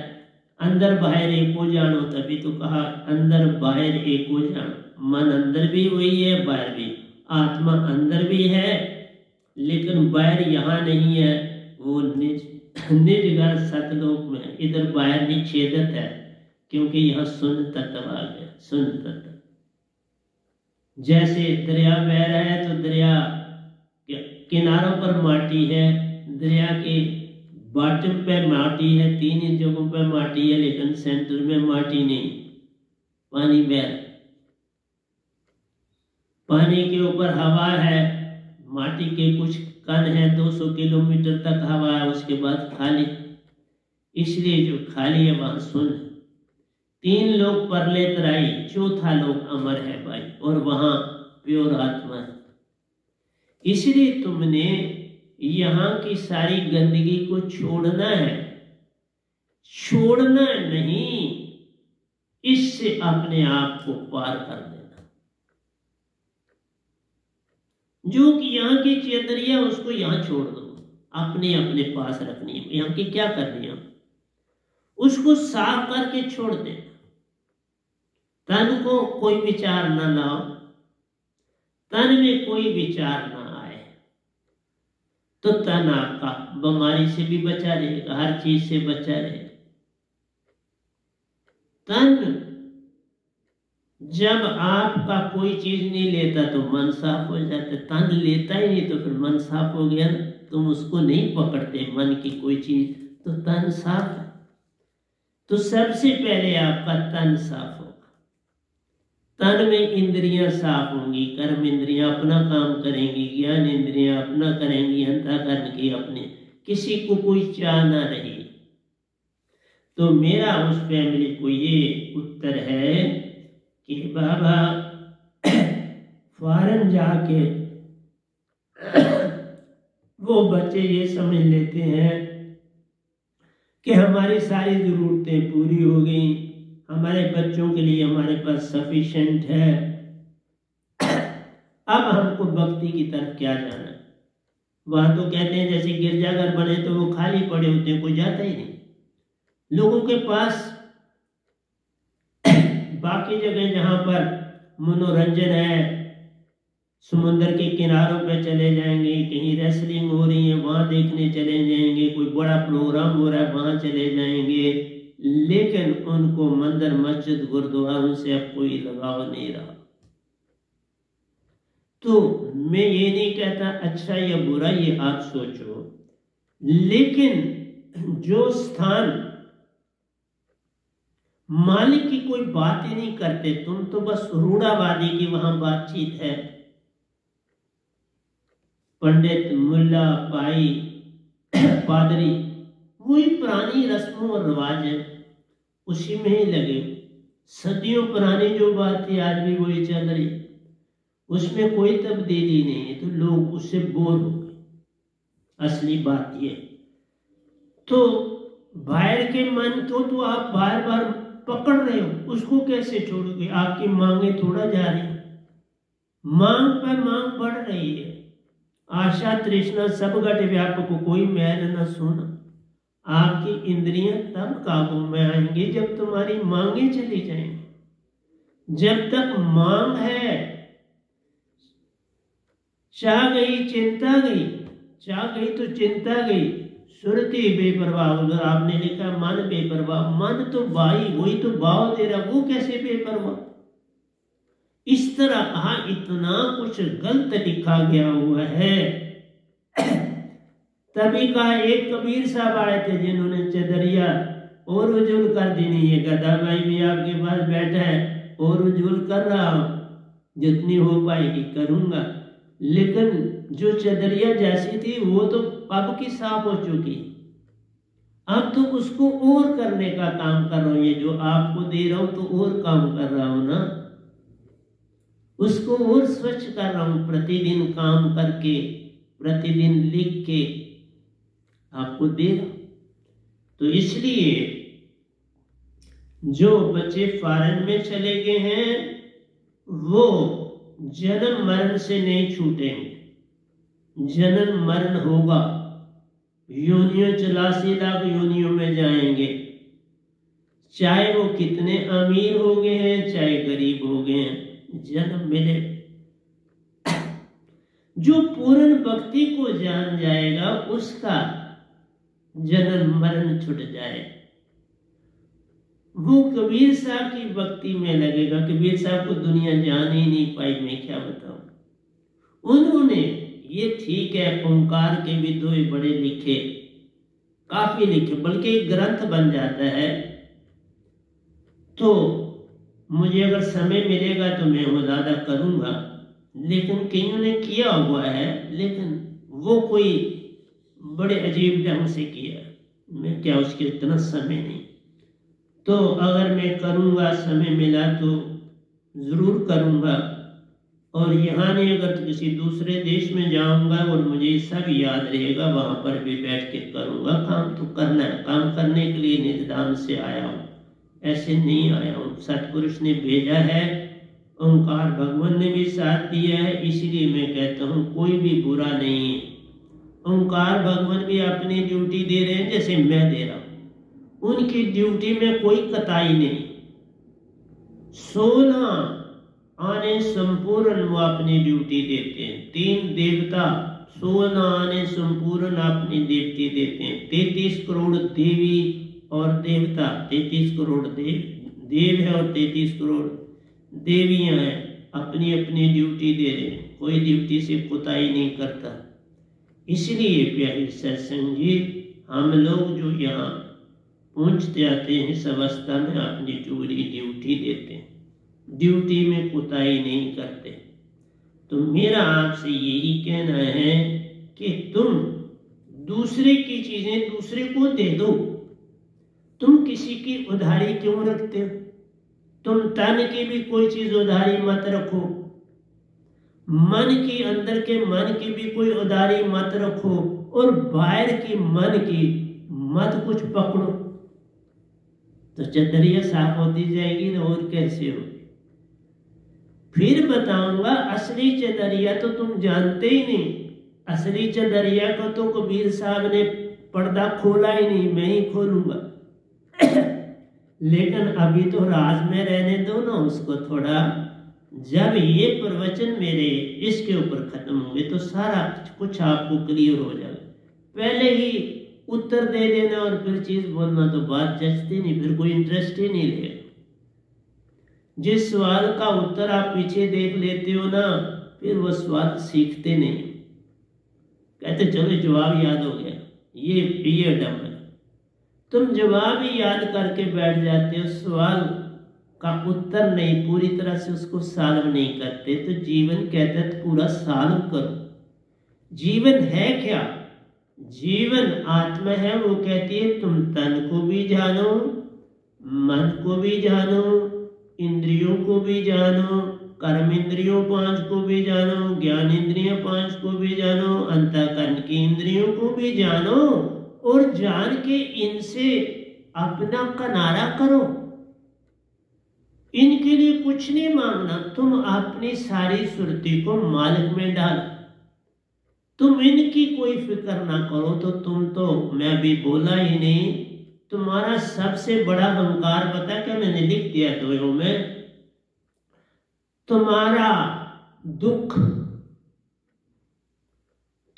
अंदर बाहर एक हो जानो, तभी तो कहा अंदर बाहर एक हो जानो। मन अंदर भी वही है, बाहर भी, आत्मा अंदर भी है, लेकिन बाहर यहाँ नहीं है, वो निज घर सतलोक में, इधर बाहर निषेधत है, क्योंकि यहाँ शून्य तत्व आ गया, शून्य तत्व। जैसे दरिया बह रहा है तो दरिया के किनारों पर माटी है, दरिया के बॉटम पे माटी है, 3 जगहों पे माटी है, लेकिन सेंटर में माटी नहीं, पानी बह रहा है। पानी के ऊपर हवा है, माटी के कुछ कण है, 200 किलोमीटर तक हवा है, उसके बाद खाली। इसलिए जो खाली है वहां सुन, 3 लोग परले तराई, चौथा लोग अमर है भाई, और वहां प्योर आत्मा है। इसलिए तुमने यहाँ की सारी गंदगी को छोड़ना है, छोड़ना नहीं, इससे अपने आप को पार कर देना। जो कि यहाँ की चेतरिया उसको यहाँ छोड़ दो, अपने अपने पास रखनी है। यहाँ की क्या करनी है, उसको साफ करके छोड़ देना। तन को कोई विचार ना लाओ, तन में कोई विचार ना आए, तो तन आपका बीमारी से भी बचा रहेगा, हर चीज से बचा रहेगा। तन जब आपका कोई चीज नहीं लेता तो मन साफ हो जाता, तन लेता ही नहीं तो फिर मन साफ हो गया। तुम उसको नहीं पकड़ते मन की कोई चीज, तो तन साफ है। तो सबसे पहले आपका तन साफ होगा, तन में इंद्रियां साफ होंगी, कर्म इंद्रियां अपना काम करेंगी, ज्ञान इंद्रियां अपना करेंगी, अंतःकरण की अपने, किसी को कोई चाह ना रही। तो मेरा उस फैमिली को ये उत्तर है कि बाबा फॉरेन जाके वो बच्चे ये समझ लेते हैं कि हमारी सारी जरूरतें पूरी हो गई, हमारे बच्चों के लिए हमारे पास सफिशिएंट है, अब हमको भक्ति की तरफ क्या जाना है। वहां तो कहते हैं जैसे गिरजाघर बने तो वो खाली पड़े होते हैं, कोई जाता ही नहीं। लोगों के पास बाकी जगह जहां पर मनोरंजन है, समुद्र के किनारों पे चले जाएंगे, कहीं रेसलिंग हो रही है वहां देखने चले जाएंगे, कोई बड़ा प्रोग्राम हो रहा है वहां चले जाएंगे, लेकिन उनको मंदिर मस्जिद गुरुद्वारों से अब कोई लगाव नहीं रहा। तो मैं ये नहीं कहता अच्छा या बुरा, ये आप सोचो, लेकिन जो स्थान मालिक की कोई बात ही नहीं करते, तुम तो बस रूढ़ावादी की वहां बातचीत है, पंडित मुल्ला भाई पादरी, वही पुरानी रस्मों और रिवाज है, उसी में ही लगे। सदियों पुरानी जो बात थी आज भी वही चल रही, उसमें कोई तब्दीली नहीं है, तो लोग उससे बोर हो गए। असली बात ये, तो बाहर के मन को तो आप बार बार पकड़ रहे हो, उसको कैसे छोड़ोगे? आपकी मांगे थोड़ा जा रही, मांग पर मांग बढ़ रही है, आशा तृष्णा सब घट व्यापक को कोई मैल न सुना। आपकी इंद्रियां तब काबू में आएंगी जब तुम्हारी मांगे चली जाएंगी। जब तक मांग है, चाह गई चिंता गई, चाह गई तो चिंता गई, सुरती बेपरवाह। उधर आपने लिखा मन बेपरवाह, मन तो भाई वही तो भाव दे रहा, वो कैसे बेपरवाह? इस तरह कहा, इतना कुछ गलत लिखा गया हुआ है। तभी कहा, एक कबीर साहब आए थे जिन्होंने चदरिया और उज्जवल कर दी। नहीं, ये गदा भाई भी आपके पास बैठा है और उज्जवल कर रहा हूं, जितनी हो पाएगी करूंगा, लेकिन जो चदरिया जैसी थी वो तो अब की साफ हो चुकी, अब तो उसको और करने का काम कर रहा हूं। ये जो आपको दे रहा हूं तो और काम कर रहा हूं ना, उसको और स्वच्छ कर रहा हूं, प्रतिदिन काम करके, प्रतिदिन लिख के आपको दे रहा हूं। तो इसलिए जो बच्चे फॉरेन में चले गए हैं वो जन्म मरण से नहीं छूटेंगे, जन्म मरण होगा, योनियों 84 लाख योनियों में जाएंगे, चाहे वो कितने अमीर हो गए हैं चाहे गरीब हो गए हैं, जन्म मिले। जो पूर्ण भक्ति को जान जाएगा उसका जन्म मरण छूट जाए, वो कबीर साहब की भक्ति में लगेगा। कबीर साहब को दुनिया जान ही नहीं पाई, मैं क्या बताऊं। उन्होंने ये ठीक है ओंकार के भी 2 बड़े लिखे, काफी लिखे, बल्कि एक ग्रंथ बन जाता है। तो मुझे अगर समय मिलेगा तो मैं वो ज्यादा करूंगा, लेकिन कईयों ने किया हुआ है, लेकिन वो कोई बड़े अजीब ढंग से किया, मैं क्या उसके इतना समय नहीं। तो अगर मैं करूँगा, समय मिला तो ज़रूर करूँगा। और यहाँ नहीं, अगर तो किसी दूसरे देश में जाऊँगा और मुझे सब याद रहेगा, वहाँ पर भी बैठ के करूँगा। काम तो करना है, काम करने के लिए निधान से आया हूँ, ऐसे नहीं आया हूँ। सतपुरुष ने भेजा है, ओंकार भगवान ने भी साथ दिया है, इसलिए मैं कहता हूँ कोई भी बुरा नहीं है। ओंकार भगवान भी अपनी ड्यूटी दे रहे हैं जैसे मैं दे रहा हूँ, उनकी ड्यूटी में कोई कताई नहीं। 16 आने संपूर्ण वो अपनी ड्यूटी देते हैं। 3 देवता 16 आने संपूर्ण अपनी ड्यूटी देते हैं। 33 करोड़ देवी और देवता, 33 करोड़ देव है और 33 करोड़ देवियां हैं, अपनी अपनी ड्यूटी दे रहे हैं, कोई ड्यूटी से कुताई नहीं करता। इसलिए प्यारे सत्संग जी, हम लोग जो यहाँ पहुँचते आते हैं इस अवस्था में अपनी पूरी ड्यूटी देते हैं, ड्यूटी में कुताई नहीं करते। तो मेरा आपसे यही कहना है कि तुम दूसरे की चीजें दूसरे को दे दो। तुम किसी की उधारी क्यों रखते हो? तुम तन की भी कोई चीज उधारी मत रखो, मन की, अंदर के मन की भी कोई उधारी मत रखो, और बाहर की मन की मत कुछ पकड़ो, तो चदरिया साफ होती जाएगी ना, और कैसे होगी। फिर बताऊंगा, असली चदरिया तो तुम जानते ही नहीं। असली चदरिया को तो कबीर साहब ने पर्दा खोला ही नहीं, मैं ही खोलूंगा। लेकिन अभी तो राज में रहने दो ना उसको थोड़ा। जब ये प्रवचन मेरे इसके ऊपर खत्म होंगे तो सारा कुछ आपको क्लियर हो जाएगा। पहले ही उत्तर दे देना और फिर चीज बोलना तो बात जचती नहीं, फिर कोई इंटरेस्ट ही नहीं रहेगा। जिस सवाल का उत्तर आप पीछे देख लेते हो ना, फिर वो सवाल सीखते नहीं। कहते चलो जवाब याद हो गया, ये डम है। तुम जवाब ही याद करके बैठ जाते हो, सवाल का उत्तर नहीं, पूरी तरह से उसको सॉल्व नहीं करते। तो जीवन कहता है तो पूरा सॉल्व करो। जीवन है क्या? जीवन आत्मा है। वो कहती है तुम तन को भी जानो, मन को भी जानो, इंद्रियों को भी जानो, कर्म इंद्रियों 5 को भी जानो, ज्ञान इंद्रियों 5 को भी जानो, अंतःकरण की इंद्रियों को भी जानो, और जान के इनसे अपना किनारा करो। इनके लिए कुछ नहीं मांगना, तुम अपनी सारी सुरती को मालिक में डाल। तुम इनकी कोई फिक्र ना करो। तो तुम तो, मैं अभी बोला ही नहीं, तुम्हारा सबसे बड़ा अहंकार पता क्या मैंने लिख दिया दोनों में? तुम्हारा दुख,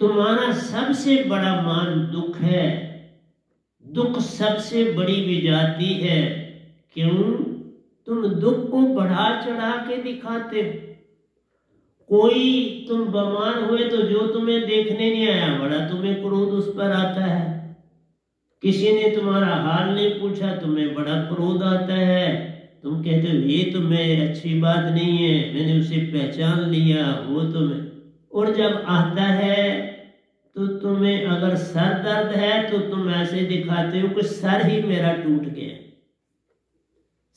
तुम्हारा सबसे बड़ा मान दुख है। दुख सबसे बड़ी विजाति है। क्यों? तुम दुख को बढ़ा चढ़ा के दिखाते हो। कोई तुम बीमार हुए तो जो तुम्हें देखने नहीं आया, बड़ा तुम्हें क्रोध उस पर आता है। किसी ने तुम्हारा हाल नहीं पूछा, तुम्हें बड़ा क्रोध आता है। तुम कहते हो ये तो मैं अच्छी बात नहीं है, मैंने उसे पहचान लिया, वो तो मैं। और जब आता है तो तुम्हें अगर सर दर्द है तो तुम ऐसे दिखाते हो कि सर ही मेरा टूट गया।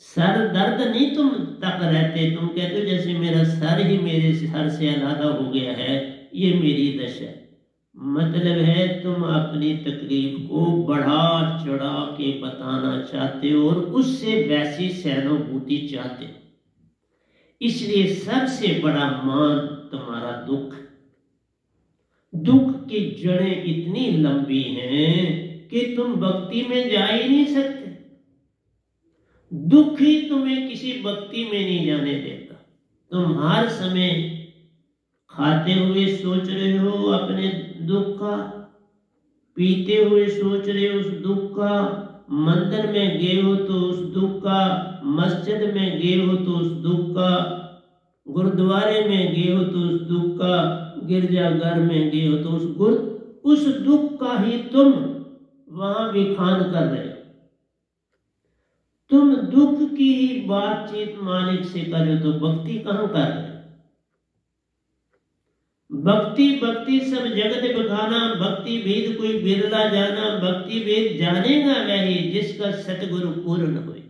सर दर्द नहीं तुम तक रहते, तुम कहते हो जैसे मेरा सर ही मेरे सर से अलग हो गया है, ये मेरी दशा। मतलब है तुम अपनी तकलीफ को बढ़ा चढ़ा के बताना चाहते हो और उससे वैसी सहानुभूति चाहते हो। इसलिए सबसे बड़ा मान तुम्हारा दुख। दुख की जड़ें इतनी लंबी हैं कि तुम भक्ति में जा ही नहीं सकते। दुख ही तुम्हें किसी भक्ति में नहीं जाने देता। तुम हर समय खाते हुए सोच रहे हो अपने दुख का, पीते हुए सोच रहे हो उस दुख का, मंदिर में गए हो तो उस दुख का, मस्जिद में गए हो तो उस दुख का, गुरुद्वारे में गए हो तो उस दुख का, गिरजाघर में गए हो तो उस दुख का ही तुम वहां विखान कर रहे हो। तुम दुख की ही बातचीत मालिक से कर रहे हो तो भक्ति कहां कर रहे हो? भक्ति भक्ति सब जगत बखाना, भक्ति भेद कोई बिरला जाना। भक्ति भेद जानेगा वही जिसका सतगुरु पूर्ण होए।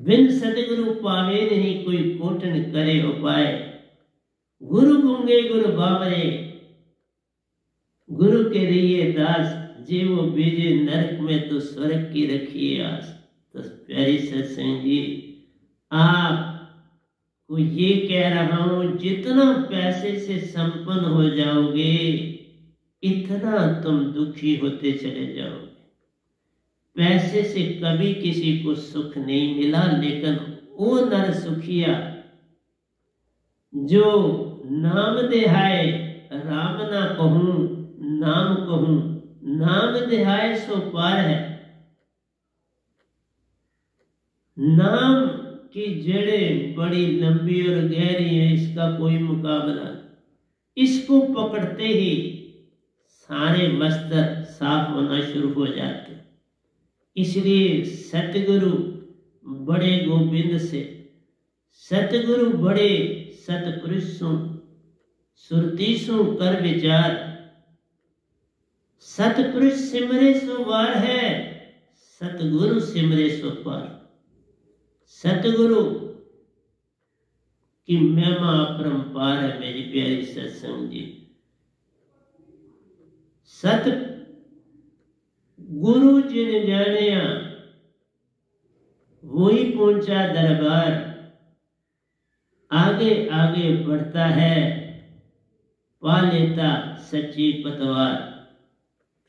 बिन सतगुरु पावे नहीं कोई कोटन करे उपाय। गुरु गूंगे गुरु बावरे, गुरु के रहिए दास, जे वो भेजे नरक में तो स्वर्ग की रखिए आस। तो प्यारी सत्संग जी, आपको ये कह रहा हूं, जितना पैसे से संपन्न हो जाओगे इतना तुम दुखी होते चले जाओगे। पैसे से कभी किसी को सुख नहीं मिला, लेकिन वो नर सुखिया जो नाम देहाय राम ना कहूं नाम कहूं, नाम देहाय सो पार है। नाम की जड़ें बड़ी लंबी और गहरी है, इसका कोई मुकाबला नहीं। इसको पकड़ते ही सारे मस्तर साफ होना शुरू हो जाते। इसलिए सतगुरु बड़े गोविंद से, सतगुरु बड़े सतपुरुष सु सुरती सु कर विचार। सतपुरुष सिमरे सो वार है, सतगुरु सिमरे सो पार। सतगुरु की महिमा अपरंपार है मेरी प्यारी सत्संग जी। सत गुरु जिन जानिया वही पहुंचा दरबार। आगे आगे बढ़ता है, पा लेता सच्ची पतवार।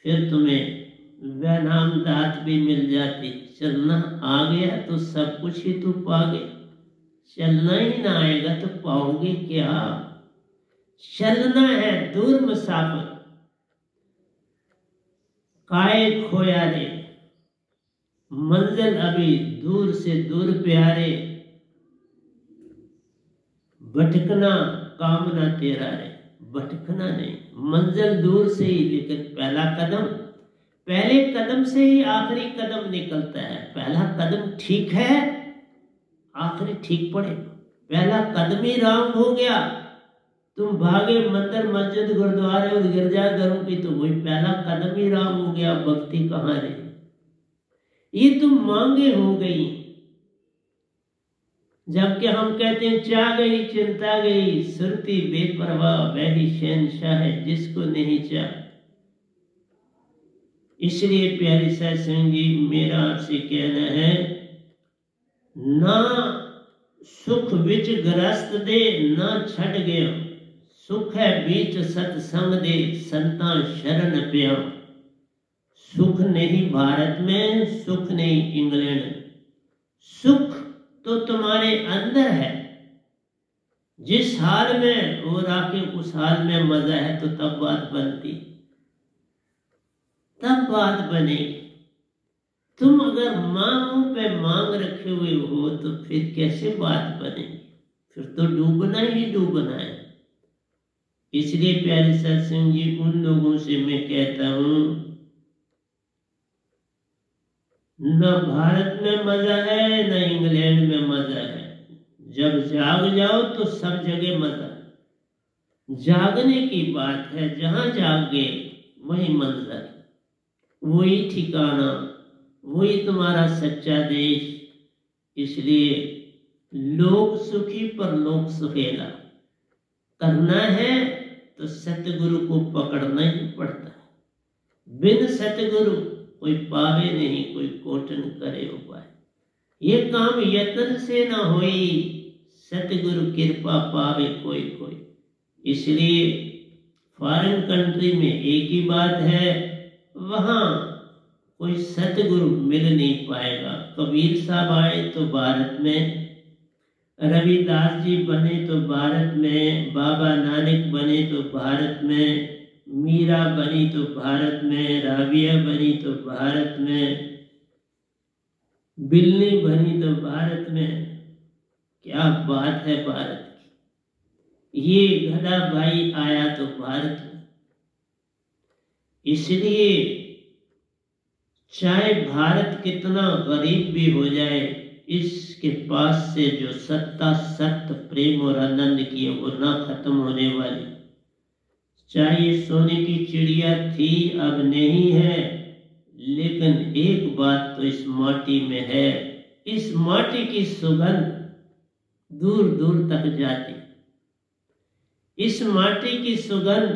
फिर तुम्हें वह नाम दात भी मिल जाती। चलना आ गया तो सब कुछ ही तू पा गया, चलना ही ना आएगा तो पाओगे क्या। चलना है दूर मुसाफिर, काए खोया रे, मंजिल अभी दूर से दूर प्यारे। भटकना कामना तेरा रे, भटकना नहीं, मंजिल दूर से ही, लेकिन पहले कदम से ही आखिरी कदम निकलता है। पहला कदम ठीक है, आखिरी ठीक पड़ेगा। पहला कदम ही रॉन्ग हो गया, तुम भागे मंदिर मस्जिद गुरुद्वारे और गिरजाघरों की, तो वही पहला कदम ही रॉन्ग हो गया। भक्ति कहाँ रही, ये तुम मांगे हो गई। जबकि हम कहते हैं चाह गई चिंता गई, सुरती बेपरवाह वही शहंशाह है जिसको नहीं चाह। इसलिए प्यारी सत्संग जी, मेरा आपसे कहना है, ना सुख विच ग्रस्त दे ना छट गया, सुख है बीच सत्संग दे संता शरण पिया। सुख नहीं भारत में, सुख नहीं इंग्लैंड, सुख तो तुम्हारे अंदर है। जिस हाल में वो राके उस हाल में मजा है, तो तब बात बनती, तब बात बनेगी। तुम अगर मांग पे मांग रखे हुए हो तो फिर कैसे बात बनेगी, फिर तो डूबना ही डूबना है। इसलिए प्यारे सत्संग जी, उन लोगों से मैं कहता हूं, न भारत में मजा है न इंग्लैंड में मजा है। जब जाग जाओ तो सब जगह मजा। जागने की बात है, जहां जाग गए वही मंजर, वही ठिकाना, वही तुम्हारा सच्चा देश। इसलिए लोग सुखी पर लोग सुहेला करना है तो सतगुरु को पकड़ना ही पड़ता है। बिन सतगुरु कोई पावे नहीं कोई कोटन करे उपाय। ये काम यत्न से न होई, सतगुरु कृपा पावे कोई कोई। इसलिए फॉरेन कंट्री में एक ही बात है, वहां कोई सतगुरु मिल नहीं पाएगा। कबीर साहब आए तो भारत में, रविदास जी बने तो भारत में, बाबा नानक बने तो भारत में, मीरा बनी तो भारत में, राबिया बनी तो भारत में, बिल्ली बनी तो भारत में। क्या बात है भारत की। ये गधा भाई आया तो भारत में। इसलिए चाहे भारत कितना गरीब भी हो जाए, इसके पास से जो सत्ता सत्य प्रेम और आनंद की है वो ना खत्म होने वाली। चाहे सोने की चिड़िया थी अब नहीं है, लेकिन एक बात तो इस माटी में है, इस माटी की सुगंध दूर दूर तक जाती। इस माटी की सुगंध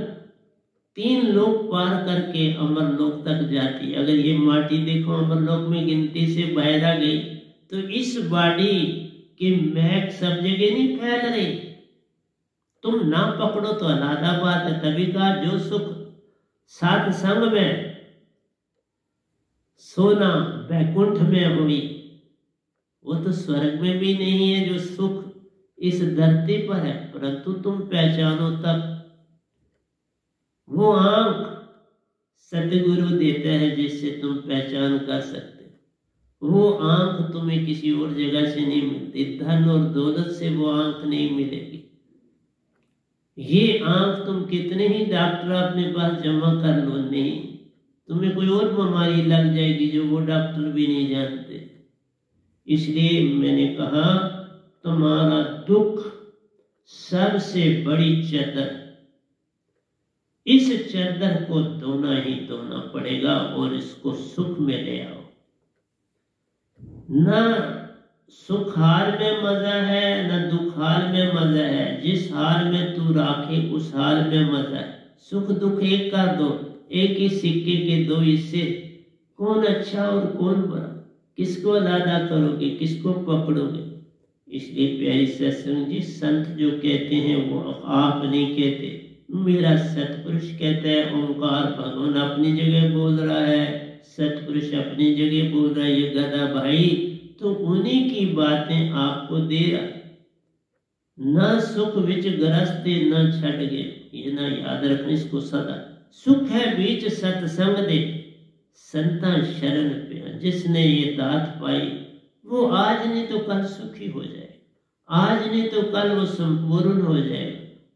3 लोक पार करके अमरलोक तक जाती। अगर ये माटी देखो अमरलोक में गिनती से बाहर गई तो इस बॉडी की महक सब जगह नहीं फैल रही। तुम ना पकड़ो तो अलग बात है। तभी कहा जो सुख सात संग में सोना वैकुंठ में हुई वो तो स्वर्ग में भी नहीं है। जो सुख इस धरती पर है, परंतु तुम पहचानो तब। वो आंख सतगुरु देता है जिससे तुम पहचान कर सकते। वो आंख तुम्हें किसी और जगह से नहीं मिलती। धन और दौलत से वो आंख नहीं मिलेगी। ये आंख तुम कितने ही डॉक्टर अपने पास जमा कर लो, नहीं, तुम्हें कोई और बीमारी लग जाएगी जो वो डॉक्टर भी नहीं जानते। इसलिए मैंने कहा तुम्हारा दुख सबसे बड़ी चदर, इस चदर को धोना ही धोना पड़ेगा और इसको सुख में ले आओ। ना सुख हार में मजा है ना दुख हार में मजा है। जिस हाल में तू राखे उस हाल में मजा है। सुख दुख एक कर दो, एक ही सिक्के के 2 हिस्से। कौन अच्छा और कौन बुरा, किसको अलादा करोगे, किसको पकड़ोगे। इसलिए प्यारी सत्संग जी, संत जो कहते हैं वो आप नहीं कहते, मेरा सतपुरुष कहता है। ओंकार भगवान अपनी जगह बोल रहा है, सतपुरुष अपनी जगह बोल रहा है। ये गधा भाई तो उन्हीं की बातें आपको दे रहा। न सुख विच गरस्ते न छड़ गए, ये ना याद रखना इसको सदा। सुख है बीच सत्संग दे, संता शरण पे। जिसने ये दात पाई वो आज नहीं तो कल सुखी हो जाए, आज नहीं तो कल वो संपूर्ण हो जाए,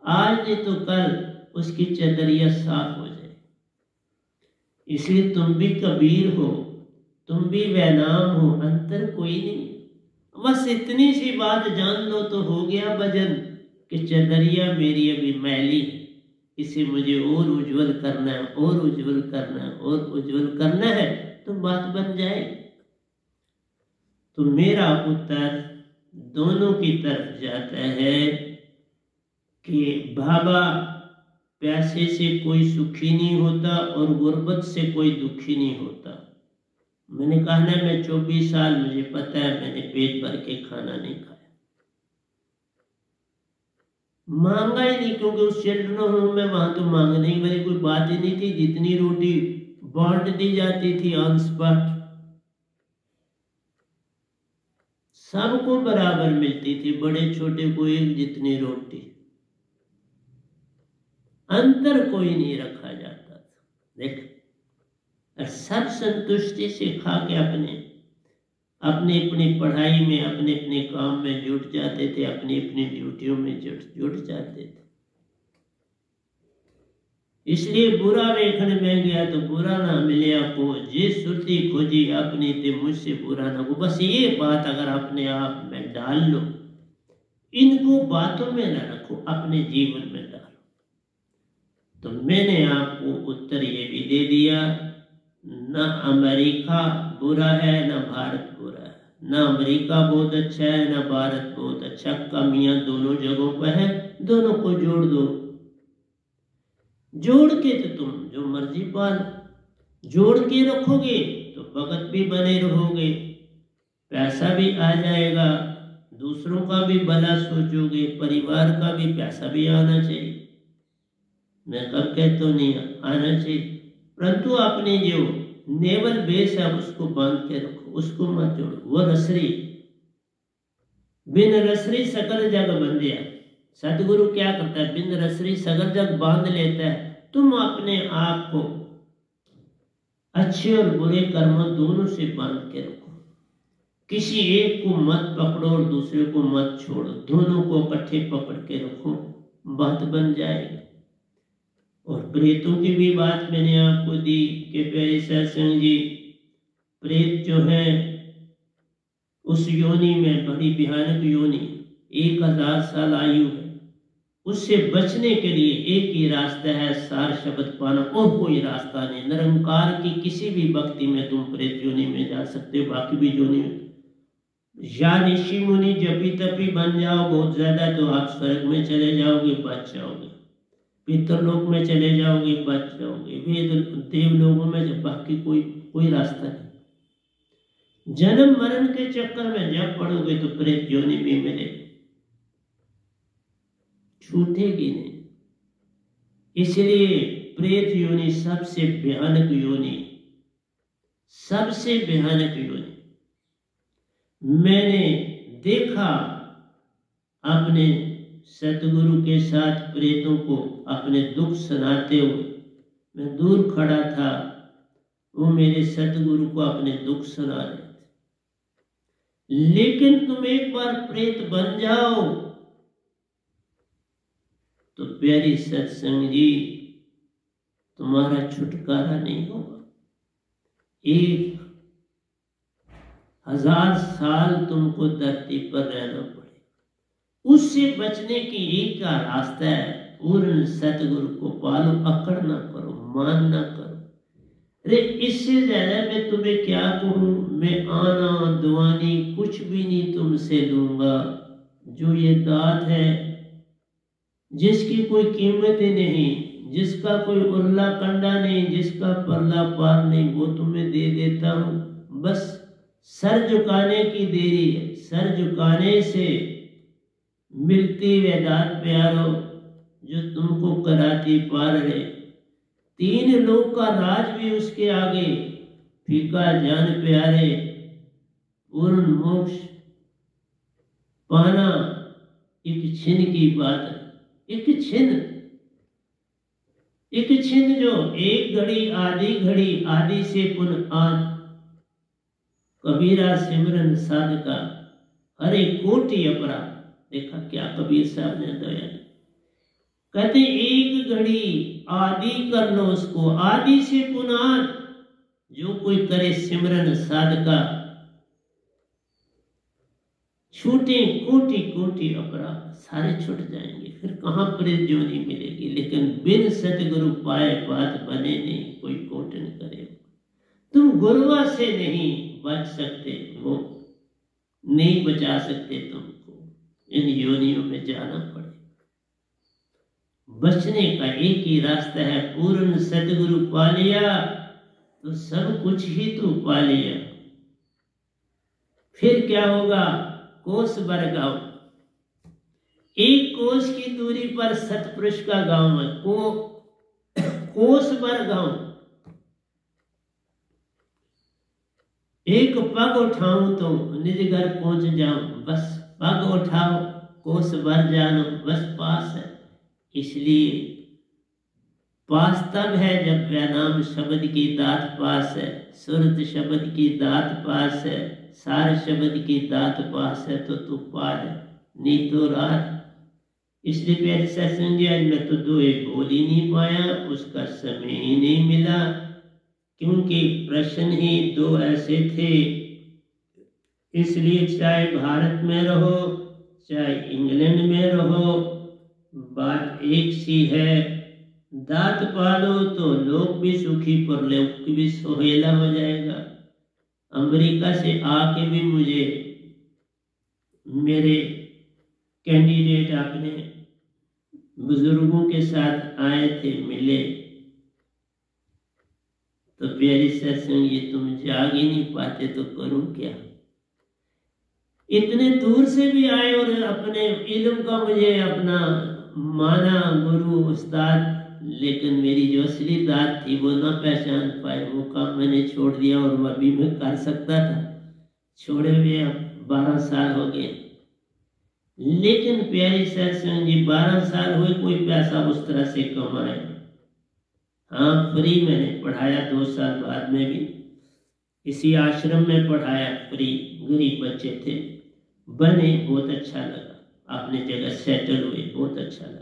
आज नहीं तो कल उसकी चदरिया साफ हो जाए। इसलिए तुम भी कबीर हो, तुम भी वैनाम हो, अंतर कोई नहीं। बस इतनी सी बात जान लो तो हो गया भजन कि चदरिया मेरी अभी मैली, इसे मुझे और उज्जवल करना है, और उज्जवल करना है, और उज्जवल करना है, तो बात बन जाएगी। तो मेरा उत्तर दोनों की तरफ जाता है कि बाबा, पैसे से कोई सुखी नहीं होता और गुर्बत से कोई दुखी नहीं होता। मैंने कहा ना, मैं 24 साल, मुझे पता है मैंने पेट भर के खाना नहीं खाया, मांगा ही नहीं, क्योंकि उस चिल्ड्रन होम में वहां तो मांगने ही वाली कोई बात ही नहीं थी। जितनी रोटी बांट दी जाती थी ऑन स्पॉट, सबको बराबर मिलती थी, बड़े छोटे को एक जितनी रोटी, अंतर कोई नहीं रखा जाता था। देख, सब संतुष्टि से खा के अपने अपनी पढ़ाई में, अपने अपने काम में जुट जाते थे, अपनी अपनी ड्यूटियों में जुट जाते थे। इसलिए बुरा वेखण में गया तो बुरा ना मिले आपको, जे सुरती खोजी अपनी ते मुझसे बुरा ना हो। बस ये बात अगर अपने आप में डाल लो, इनको बातों में ना रखो, अपने जीवन में डालो। तो मैंने आपको उत्तर ये भी दे दिया, ना अमेरिका बुरा है ना भारत बुरा है, ना अमेरिका बहुत अच्छा है ना भारत बहुत अच्छा। कमियां दोनों जगहों पर है, दोनों को जोड़ दो। जोड़ के तो तुम जो मर्जी पाल, जोड़ के रखोगे तो भगत भी बने रहोगे, पैसा भी आ जाएगा, दूसरों का भी भला सोचोगे, परिवार का भी पैसा भी आना चाहिए। मैं कब कहता नहीं आना चाहिए, परंतु अपने जो नेवल बेस है उसको बांध के रखो, उसको मत जोड़ो। वो रसरी, बिन रसरी सकल जग बंधिया। सदगुरु क्या करता है, बिन रसरी सकल जग बांध लेता है। तुम अपने आप को अच्छे और बुरे कर्मों दोनों से बांध के रखो। किसी एक को मत पकड़ो और दूसरे को मत छोड़ो, दोनों को इकट्ठे पकड़ के रखो, बात बन जाएगी। और प्रेतों की भी बात मैंने आपको दी कि प्यारे सत्संग जी, प्रेत जो है उस योनि में, बड़ी भयानक योनि, 1000 साल आयु है। उससे बचने के लिए एक ही रास्ता है, सार शब्द पाना, और कोई रास्ता नहीं। निरंकार की किसी भी भक्ति में तुम प्रेत योनि में जा सकते हो, बाकी भी योनि में। या ऋषि मुनि जपी तपी बन जाओ बहुत ज्यादा तो आप स्वर्ग में चले जाओगे, बच जाओगे। पितरलोक में चले जाओगे, बच जाओगे। वेद देवलोकों में जब बाकी कोई रास्ता नहीं। जन्म मरण के चक्कर में जब पड़ोगे तो प्रेत योनि भी मिलेगी, छूटेगी नहीं। इसलिए प्रेत योनि सबसे भयानक योनि, सबसे भयानक योनि। मैंने देखा अपने सतगुरु के साथ प्रेतों को अपने दुख सुनाते हुए, मैं दूर खड़ा था, वो मेरे सतगुरु को अपने दुख सुना रहे थे। लेकिन तुम एक बार प्रेत बन जाओ तो प्यारी सत्संग जी तुम्हारा छुटकारा नहीं होगा। 1000 साल तुमको धरती पर रहना पड़ेगा। उससे बचने की एक का रास्ता है, पूर्ण सतगुरु को पालो, अकड़ ना करो, मान ना करो। अरे इससे ज्यादा मैं तुम्हें क्या कहूं, मैं आना दुआनी कुछ भी नहीं तुमसे लूंगा। जो ये दात है जिसकी कोई कीमत ही नहीं, जिसका कोई उर्ला कंडा नहीं, जिसका परला पार नहीं, वो तुम्हें दे देता हूं। बस सर झुकाने की देरी है। सर झुकाने से मिलती वे दात प्यारो जो तुमको कराती पार रे। 3 लोक का राज भी उसके आगे फीका जान प्यारे। पूर्ण मोक्ष पाना एक छिन की बात है। एक छिन जो एक घड़ी आदि से पुनः आद। कबीरा सिमरन साधका हरे कोटि अपराध। देखा क्या कबीर साहब ने दया, कहते एक घड़ी आदि कर लो उसको, आदि से पुनः जो कोई करे सिमरन साधका, छूटे कोटि कोटि अपराध, सारे छूट जाएंगे। फिर कहाँ प्रेत योनि मिलेगी। लेकिन बिन सतगुरु पाए बात बने नहीं, कोई कोट न करे। तुम गुरुआ से नहीं बच सकते, वो नहीं बचा सकते तुमको। इन योनियों में जाना पड़े। बचने का एक ही रास्ता है, पूर्ण सतगुरु पा लिया तो सब कुछ ही तू पा लिया। फिर क्या होगा, कोस भर गांव, एक कोस की दूरी पर सतपुरुष का गांव है। कोस भर गांव, एक पग उठाऊं तो निज घर पहुंच जाऊं। बस पग उठाओ, कोस भर जानो, बस पास है। इसलिए पास तब है जब नाम शब्द की दात पास है, सुरत शब्द की दात पास है, सार शब्द की दात पास है तो तू पार है, नहीं तो रात। इसलिए प्यारे सत्संग जी, आज मैं तो 2 बोल ही नहीं पाया, उसका समय ही नहीं मिला, क्योंकि प्रश्न ही 2 ऐसे थे। इसलिए चाहे भारत में रहो चाहे इंग्लैंड में रहो, बात एक सी है। दात पालो तो लोग भी सुखी, परलोक भी सुहेला हो जाएगा। अमेरिका से आके भी मुझे मेरे कैंडिडेट अपने बुजुर्गों के साथ आए थे, मिले, तो प्यारी सत्संग ये तुम जाग ही नहीं पाते तो करूं क्या। इतने दूर से भी आए और अपने इल्म का मुझे अपना माना गुरु उस्ताद, लेकिन मेरी जो असली दात थी वो ना पहचान पाए। वो काम मैंने छोड़ दिया और वह भी मैं कर सकता था, छोड़े हुए अब 12 साल हो गए। लेकिन प्यारी सत्संग जी 12 साल हुए, कोई पैसा उस तरह से कमाए। हाँ, फ्री मैंने पढ़ाया, 2 साल बाद में भी इसी आश्रम में पढ़ाया, फ्री। गरीब बच्चे थे, बने, बहुत अच्छा लगा, अपने जगह सेटल हुए, बहुत अच्छा लगा।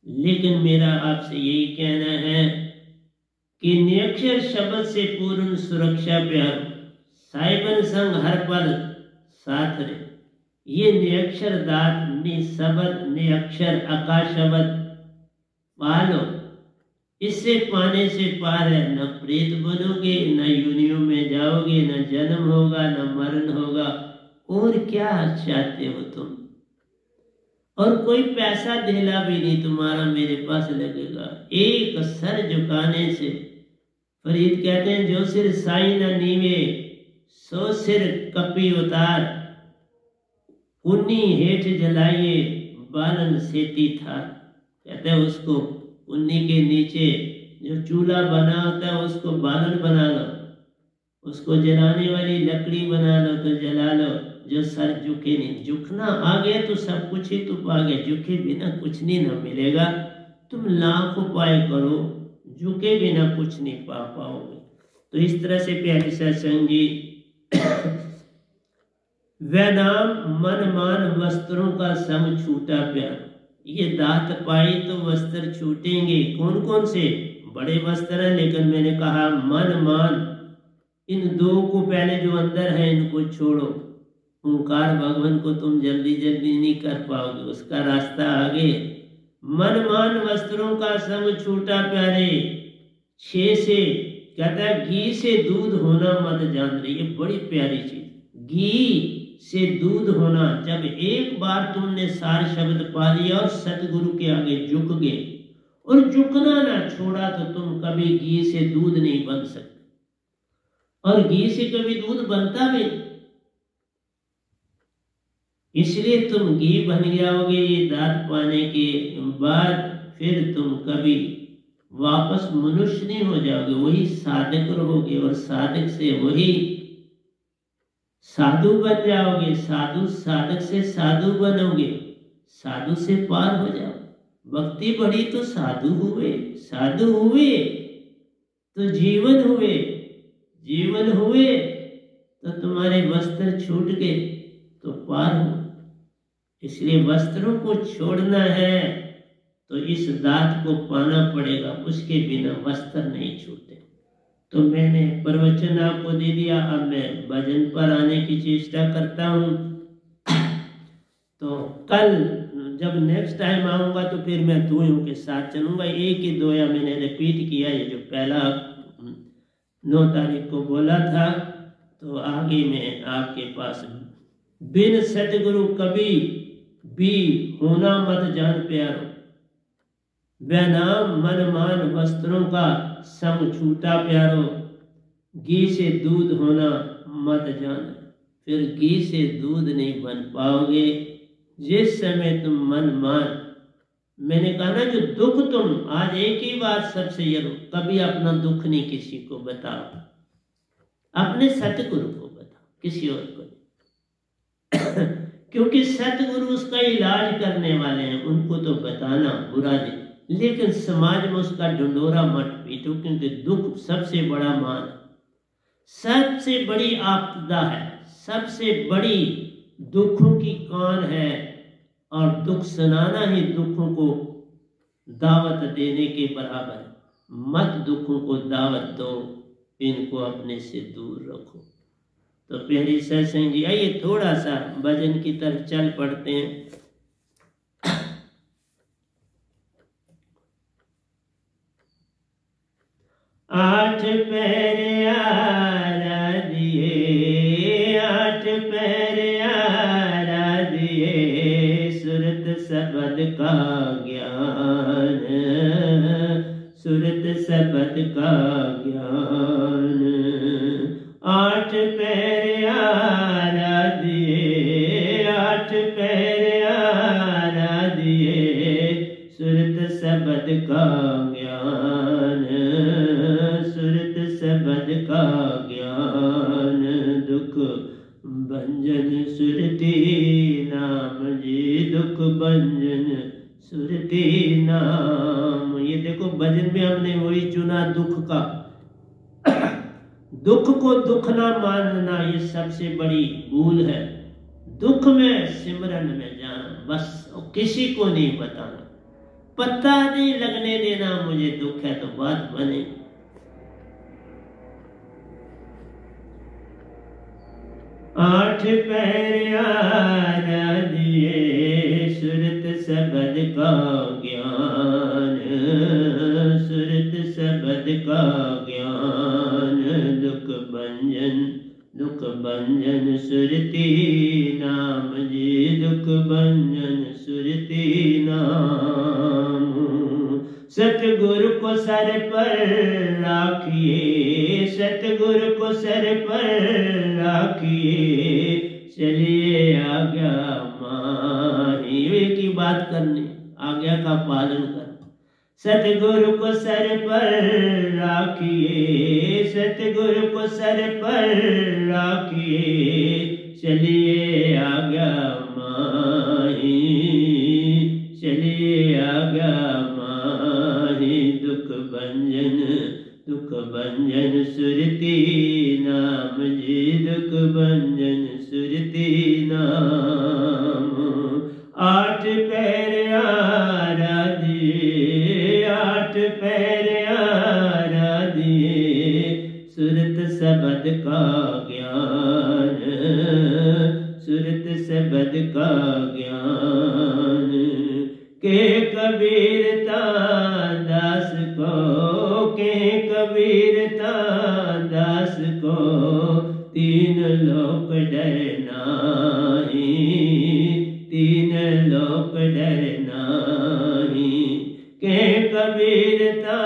लेकिन मेरा आपसे यही कहना है कि निरक्षर शब्द से पूर्ण सुरक्षा प्यारो, साइबन संग हर पल साथ रहे। ये निरक्षर दात नि शब्द निरक्षर आकाश शब्द पालो, इससे पाने से पार है। न प्रेत बनोगे, न योनियों में जाओगे, न जन्म होगा, न मरण होगा, और क्या चाहते हो तुम? और कोई पैसा धेला भी नहीं तुम्हारा मेरे पास लगेगा। एक सर झुकाने से, फरीद कहते हैं जो सिर साई न नीवे सो सिर कपी उतार, उन्नी हेठ जलाइए बालन सेती था। कहते हैं उसको उन्नी के नीचे जो चूल्हा बना होता है उसको बालन बना लो, उसको जलाने वाली लकड़ी बना लो तो जला लो। जो सर झुके नहीं, झुकना आ गया तो सब कुछ ही तुम आ गया, झुके बिना कुछ नहीं ना मिलेगा। तुम लाख उपाय करो, झुके बिना कुछ नहीं पा पाओगे। तो इस तरह से प्यारे सत्संग जी वह नाम मन मान वस्त्रों का संग छूटा प्यार। ये दात पाई तो वस्त्र छूटेंगे। कौन कौन से? बड़े वस्त्र हैं, लेकिन मैंने कहा मन मान, इन दो को पहले जो अंदर है इनको छोड़ो। ओंकार भगवान को तुम जल्दी जल्दी नहीं कर पाओगे, उसका रास्ता आगे। मन मान वस्त्रों का संग छूटा प्यारे। 6 से कहता है घी से दूध होना मत जान रही। ये बड़ी प्यारी चीज, घी से दूध होना। जब एक बार तुमने सार शब्द पा लिया और सतगुरु के आगे झुक गए और झुकना ना छोड़ा तो तुम कभी घी से दूध नहीं बन सकते, और घी से कभी दूध बनता भी नहीं। इसलिए तुम घी बन जाओगे ये दात पाने के बाद, फिर तुम कभी वापस मनुष्य नहीं हो जाओगे, वही साधक रहोगे और साधक से वही साधु बन जाओगे। साधु साधक से साधु बनोगे, साधु से पार हो जाओ। भक्ति बढ़ी तो साधु हुए, साधु हुए तो जीवन हुए, जीवन हुए तो तुम्हारे वस्त्र छूट गए तो पार हो। इसलिए वस्त्रों को छोड़ना है तो इस दात को पाना पड़ेगा, उसके बिना वस्त्र नहीं छूटे। तो मैंने प्रवचन आपको दे दिया, अब मैं भजन पर आने की चेष्टा करता हूँ। तो कल जब नेक्स्ट टाइम आऊँगा तो फिर मैं दोयों के साथ चलूँगा। एक ही दोया मैंने रिपीट किया, ये जो पहला 9 तारीख को बोला था। तो आगे मैं आपके पास बिन सतगुरु कभी भी होना मत जान प्यारो, वह नाम मन मान वस्त्रों का संग छूटा प्यारो, घी से दूध होना मत जान। फिर घी से दूध नहीं बन पाओगे जिस समय तुम मन मान। मैंने कहा ना जो दुख तुम, आज एक ही बात सबसे ये लो, कभी अपना दुख नहीं किसी को बताओ, अपने सतगुरु को बताओ, किसी और को नहीं। क्योंकि सतगुरु उसका इलाज करने वाले हैं, उनको तो बताना बुरा नहीं, लेकिन समाज में उसका ढंढोरा मत पीटो, क्योंकि दुख सबसे बड़ा मान, सबसे बड़ी आपदा है, सबसे बड़ी दुखों की कान है। और दुख सुनाना ही दुखों को दावत देने के बराबर है। मत दुखों को दावत दो, इनको अपने से दूर रखो। तो प्यारी सत्संग जी, आइए थोड़ा सा भजन की तरफ चल पड़ते हैं। आठ पैर आराधिए, आठ पैर आराधिए, सुरत शब्द का ज्ञान, सुरत शब्द का ज्ञान। आठ पैर आराधिए, आठ पैर आराधिए, सुरत शब्द का ज्ञान, सुरत शब्द का ज्ञान। दुख भंजन सुरती नाम जी, दुख भंजन सुरती नाम। ये देखो भजन में हमने वही चुना दुख का। दुख को दुख ना मानना ये सबसे बड़ी भूल है। दुख में सिमरन में जाना, बस किसी को नहीं बताना, पता नहीं लगने देना मुझे दुख है, तो बात बनेगी। आठ पैर आराधिए, सुरत शब्द का ज्ञान, सुरत शब्द का ज्ञान। दुख भंजन, दुख भंजन सुरती नाम जी, दुख भंजन सुरती नाम। सतगुरु को सर पर राखिए, सतगुरु को सर पर राखिए, चलिए आज्ञा मानी। एक ही बात करनी, आज्ञा का पालन कर। सतगुरु को सर पर राखिए, सतगुरु को सर पर राखिए, चलिए आज्ञा माही, चलिए आज्ञा माही। दुख भंजन, दुख भंजन सुरती नाम जी, दुख भंजन सुरती नाम। आठ पैर आराधिए, आठ पैर आराधिए, सुरत शब्द का ज्ञान, सुरत शब्द का ज्ञान। के कबीरता दास को, के कबीरता दास को, तीन लोक डर नाही, तीन लोक डर नाही। के कबीरता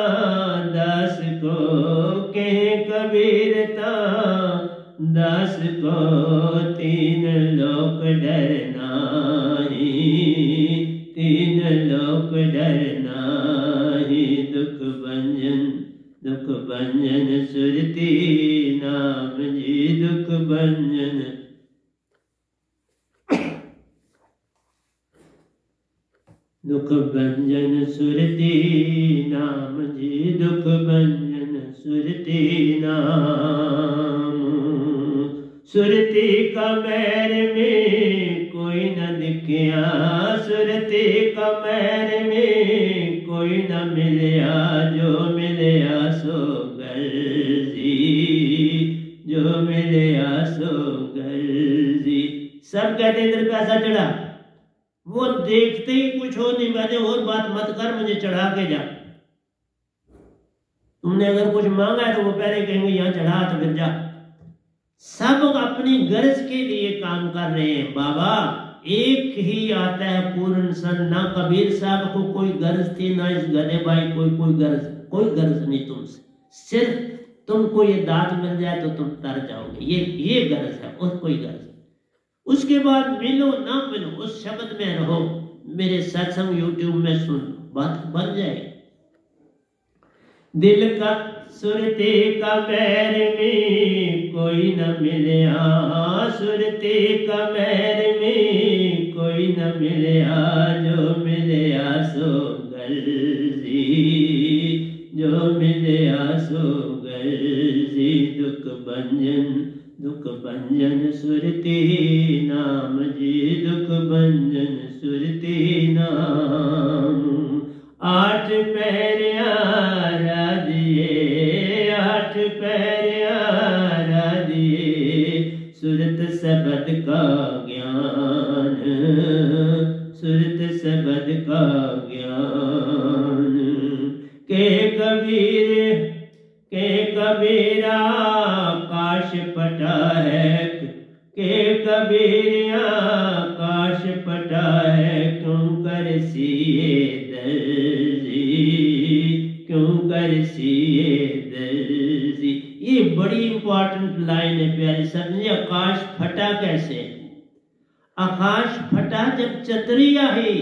दास को, के कबीरता दास को, तीन लोक डर नाही, तीन लोक डर नाही। दुख भंजन, दुख भंजन सुरती नाम जी, दुख भंजन, दुख भंजन सुरती नाम जी, दुख भंजन सुरती नाम। सुरती का मैर में कोई न दिखिया, सुरती का मैर में कोई न मिलया, जो मिलया सो गर्जी, जो मिलया सो गर्जी। सब कहते इधर पैसा चढ़ा, वो देखते ही कुछ हो नहीं, मैंने और बात मत कर, मुझे चढ़ा के जा। तुमने अगर कुछ मांगा है तो वो पहले कहेंगे यहाँ चढ़ा, तो फिर जा। सब अपनी गरज के लिए काम कर रहे हैं। बाबा एक ही आता है पूर्ण सन, ना कबीर साहब को कोई गरज थी, ना इस गधे भाई कोई कोई गरज नहीं तुमसे। सिर्फ तुमको ये दात मिल जाए तो तुम तर जाओगे, ये गरज है, और कोई गरज। उसके बाद मिलो ना मिलो, उस शब्द में रहो। मेरे सत्संग यूट्यूब में सुन, बात बन जाएगी। दिल का सुरते का बैर में कोई न मिलया, सुरते का बैर में कोई न मिलया, जो मिलया सो गर्जी, जो मिलया सो गर्जी। दुख भंजन, दुख भंजन सुरती नाम जी, दुख भंजन सुरती नाम। आठ पैर आराधिए, आठ पैर आराधिए, सुरत शब्द का ज्ञान, सुरत शब्द का ज्ञान। के कबीर, के कबीरा काश पटा है, के कबीरा काश पटा है, क्यों कर सिए दर्जी, क्यों कर सिए दर्जी। ये बड़ी इंपॉर्टेंट लाइन है प्यारे सर। आकाश फटा कैसे? आकाश फटा जब चतरिया ही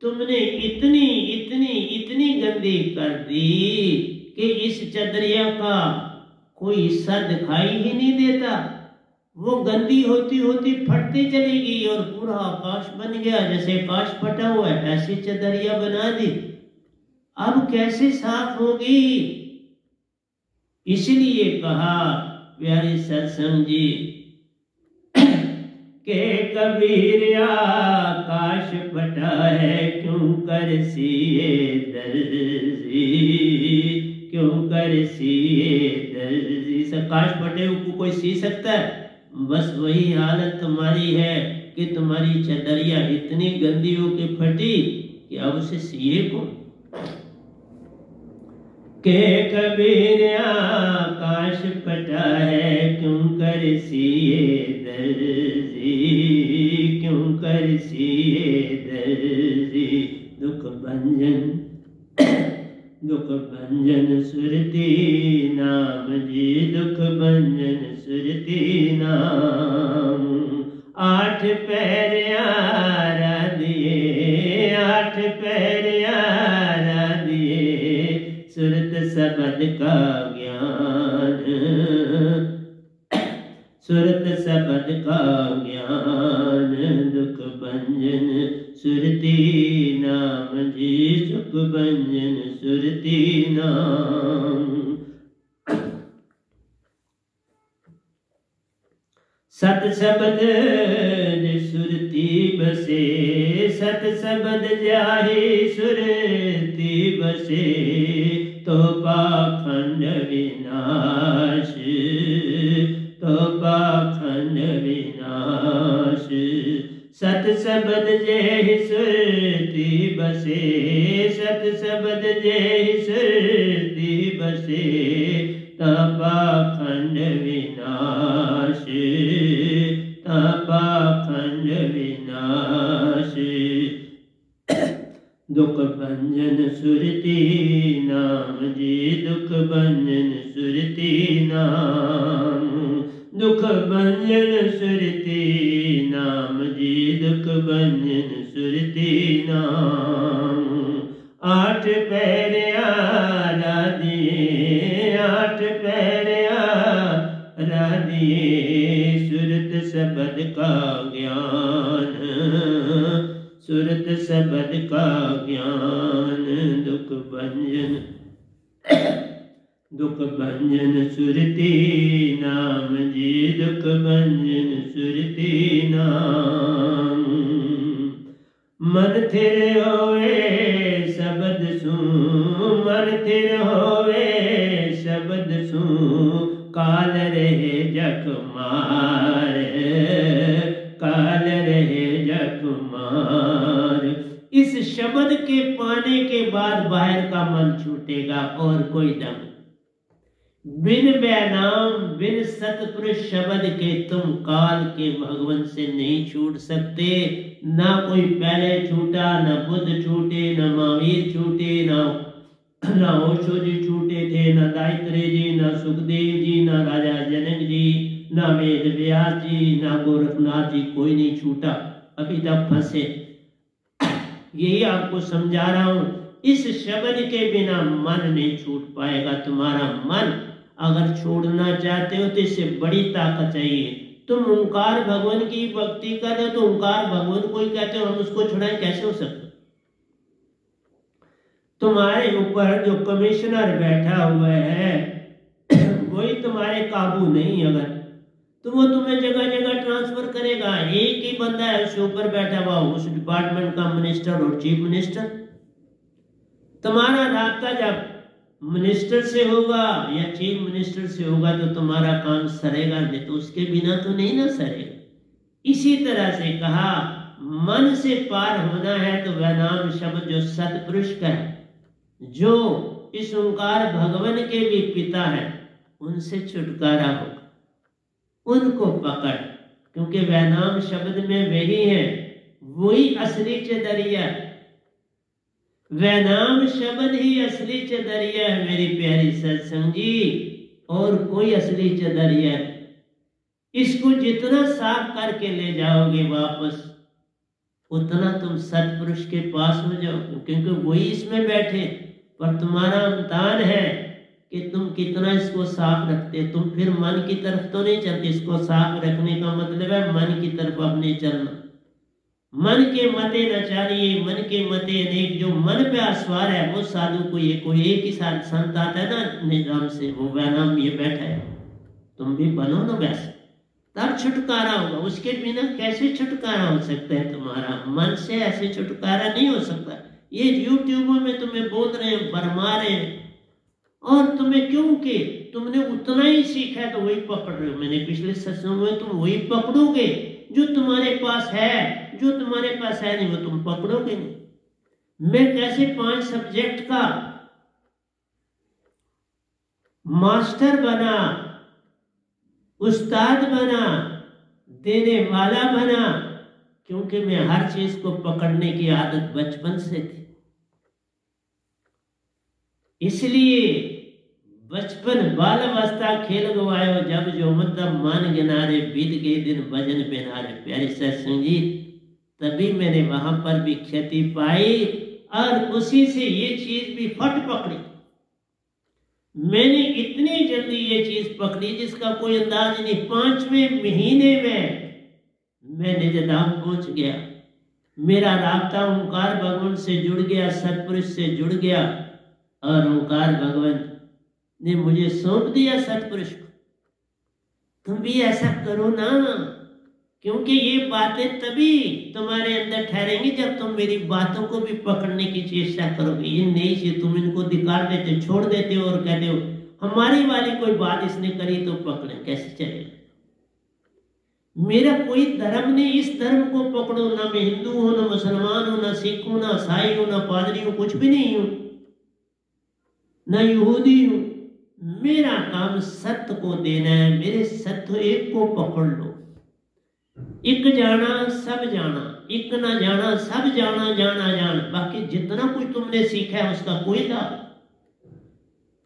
तुमने इतनी इतनी इतनी गंदी कर दी कि इस चदरिया का कोई हिस्सा दिखाई ही नहीं देता। वो गंदी होती होती फटती चलेगी और पूरा आकाश बन गया। जैसे आकाश फटा हुआ है ऐसी चदरिया बना दी, अब कैसे साफ होगी? इसलिए कहा प्यारे सत्संग जी के कबीर आकाश फटा है, क्यों कर सिए दर्जी, क्यों कर सिए दर्जी। आकाश फटे को कोई सी सकता है? बस वही हालत तुम्हारी है कि तुम्हारी चदरिया इतनी गंदी हो के फटी कि अब उसे सिए कौन? के कबीर आकाश फटा है, क्यों कर सिए ज्ञान, सुरत शब्द का ज्ञान, दुख भंजन सुरती नाम जी, सुख भंजन सुरती नाम। सत शब्द सुरती बसे, सत शब्द जाहि सुरती बसे, तो पाखंड विनाश, तो पाखंड विनाश। सत शब्द जेहि सुरती बसे, सत शब्द जेहि सुरती बसे, तो पाखंड विनाश, तो पाखंड विनाश। दुख भंजन सुरती नाम जी, दुख भंजन सुरती नाम, दुख भंजन सुरती नाम जी, दुख भंजन सुरती नाम। आठ पैरिया राधिए, आठ पैरिया राधिए, सुरत शब्द का ज्ञान, सुरत शब्द का ज्ञान, दुख भंजन, दुख भंजन सुरती नाम जी, दुख भंजन सुरती नाम। मन थिर होवे शब्द सू, मन थिर होवे शब्द सू, काल रहे जख मार, काल रहे जख मार। इस शब्द के पाने के बाद बाहर का मन छूटेगा और कोई दम। बिन वैनाम बिन सतपुरुष शब्द के तुम काल के भगवान से नहीं छूट सकते। ना कोई पहले छूटा, ना बुद्ध छूटे, ना महावीर छूटे, ना ओशो जी छूटे थे, ना दायित्रे जी, ना सुखदेव जी, ना राजा जनक जी, ना वेद व्यास जी, ना गोरखनाथ जी, कोई नहीं छूटा। अभी तक फंसे। यही आपको समझा रहा हूं। इस शब्द के बिना मन नहीं छूट पाएगा। तुम्हारा मन अगर छोड़ना चाहते हो तो इससे बड़ी ताकत चाहिए। तुम ओंकार भगवान की भक्ति कर रहे हो तो ओंकार भगवान को ही कहते हो, हम उसको छुड़ाएं कैसे हो सकता? तुम्हारे ऊपर जो कमिश्नर बैठा हुआ है वही तुम्हारे काबू नहीं। अगर तो वो तुम्हें जगह जगह ट्रांसफर करेगा। एक ही बंदा है उसके ऊपर बैठा हुआ, उस डिपार्टमेंट का मिनिस्टर और चीफ मिनिस्टर। तुम्हारा रास्ता जब मिनिस्टर से होगा या चीफ मिनिस्टर से होगा तो तुम्हारा काम सरेगा, नहीं तो उसके बिना तो नहीं ना सरेगा। इसी तरह से कहा मन से पार होना है तो वह नाम शब्द जो सतपुरुष का है, जो इस ओंकार भगवान के भी पिता है, उनसे छुटकारा होगा। उनको पकड़, क्योंकि वह नाम शब्द में वही है, वही असली चदरिया है। वह नाम शब्द ही असली चदरिया है मेरी प्यारी सत्संग जी, और कोई असली चदरिया है। इसको जितना साफ करके ले जाओगे वापस, उतना तुम सतपुरुष के पास हो जाओगे, क्योंकि वही इसमें बैठे। पर तुम्हारा इम्तिहान है कि तुम कितना इसको साफ रखते। तुम फिर मन की तरफ तो नहीं चलते। इसको साफ रखने का मतलब है मन की तरफ अब नहीं चलना। मन के मते न चाहिए, मन के मते अनेक। जो मन पे आस्वार है वो साधु को ये कोई एक ही साथ संत आता है ना निजाम से, वो नाम ये बैठा है, तुम भी बनो ना वैसे, तब छुटकारा होगा। उसके बिना कैसे छुटकारा हो सकता है? तुम्हारा मन से ऐसे छुटकारा नहीं हो सकता। ये यूट्यूब में तुम्हें बोल रहे हैं, भरमा रहे हैं, और तुम्हें क्योंकि तुमने उतना ही सीखा है तो वही पकड़ रहे हो। मैंने पिछले सत्संग में तुम वही पकड़ोगे जो तुम्हारे पास है। जो तुम्हारे पास है नहीं वो तुम पकड़ोगे नहीं। मैं कैसे 5 सब्जेक्ट का मास्टर बना, उस्ताद बना, देने वाला बना, क्योंकि मैं हर चीज को पकड़ने की आदत बचपन से थी। इसलिए बचपन बाल अवस्था खेल गवायो, जब जो मतलब मान गिनारे बीत गए दिन भजन बिनारे। प्यारे सत्संग जी, तभी मैंने वहां पर भी क्षति पाई और उसी से ये चीज भी फट पकड़ी। मैंने इतनी जल्दी ये चीज पकड़ी जिसका कोई अंदाज नहीं। 5वें महीने में मैं निजधाम पहुंच गया। मेरा राब्ता ओंकार भगवान से जुड़ गया, सतपुरुष से जुड़ गया, और ओंकार भगवान ने मुझे सौंप दिया सतपुरुष को। तुम भी ऐसा करो ना, क्योंकि ये बातें तभी तुम्हारे अंदर ठहरेंगी जब तुम मेरी बातों को भी पकड़ने की चेष्टा करोगे। ये नहीं चीज तुम इनको धिकार देते, छोड़ देते हो और कहते हो हमारी वाली कोई बात इसने करी तो पकड़े, कैसे चलेगा? मेरा कोई धर्म नहीं, इस धर्म को पकड़ो। ना मैं हिंदू हूं, ना मुसलमान हूं, ना सिख हूं, ना ईसाई हूं, ना पादरी हूं, कुछ भी नहीं हूं, ना यहूदी हूं। मेरा काम सत्य को देना है। मेरे सत्य एक को पकड़ लो। एक जाना सब जाना, एक ना जाना सब जाना, जाना जान। बाकी जितना कुछ तुमने सीखा है उसका कोई लाभ।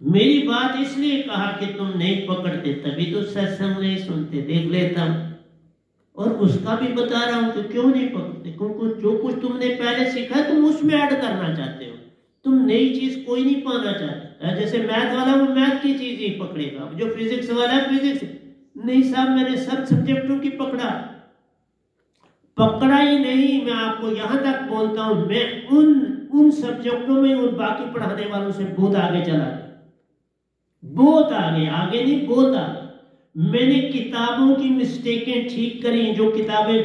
मेरी बात इसलिए कहा कि तुम नहीं पकड़ते, तभी तो सत्संग नहीं सुनते। देख लेता हूं और उसका भी बता रहा हूं कि क्यों नहीं पकड़ते, क्योंकि जो कुछ तुमने पहले सीखा तुम उसमें ऐड करना चाहते हो। तुम नई चीज कोई नहीं पाना चाहता। जैसे मैथ वाला वो मैथ की चीज ही पकड़ेगा, जो फिजिक्स वाला है फिजिक्स। नहीं साहब, मैंने सब सब्जेक्टों की पकड़ा ही नहीं। मैं आपको यहां तक बोलता हूं, मैं उन सब्जेक्टों में उन बाकी पढ़ाने वालों से बहुत आगे चला गया, बहुत आगे। आगे नहीं, बहुत आगे। मैंने किताबों की मिस्टेकें ठीक करी। जो किताबें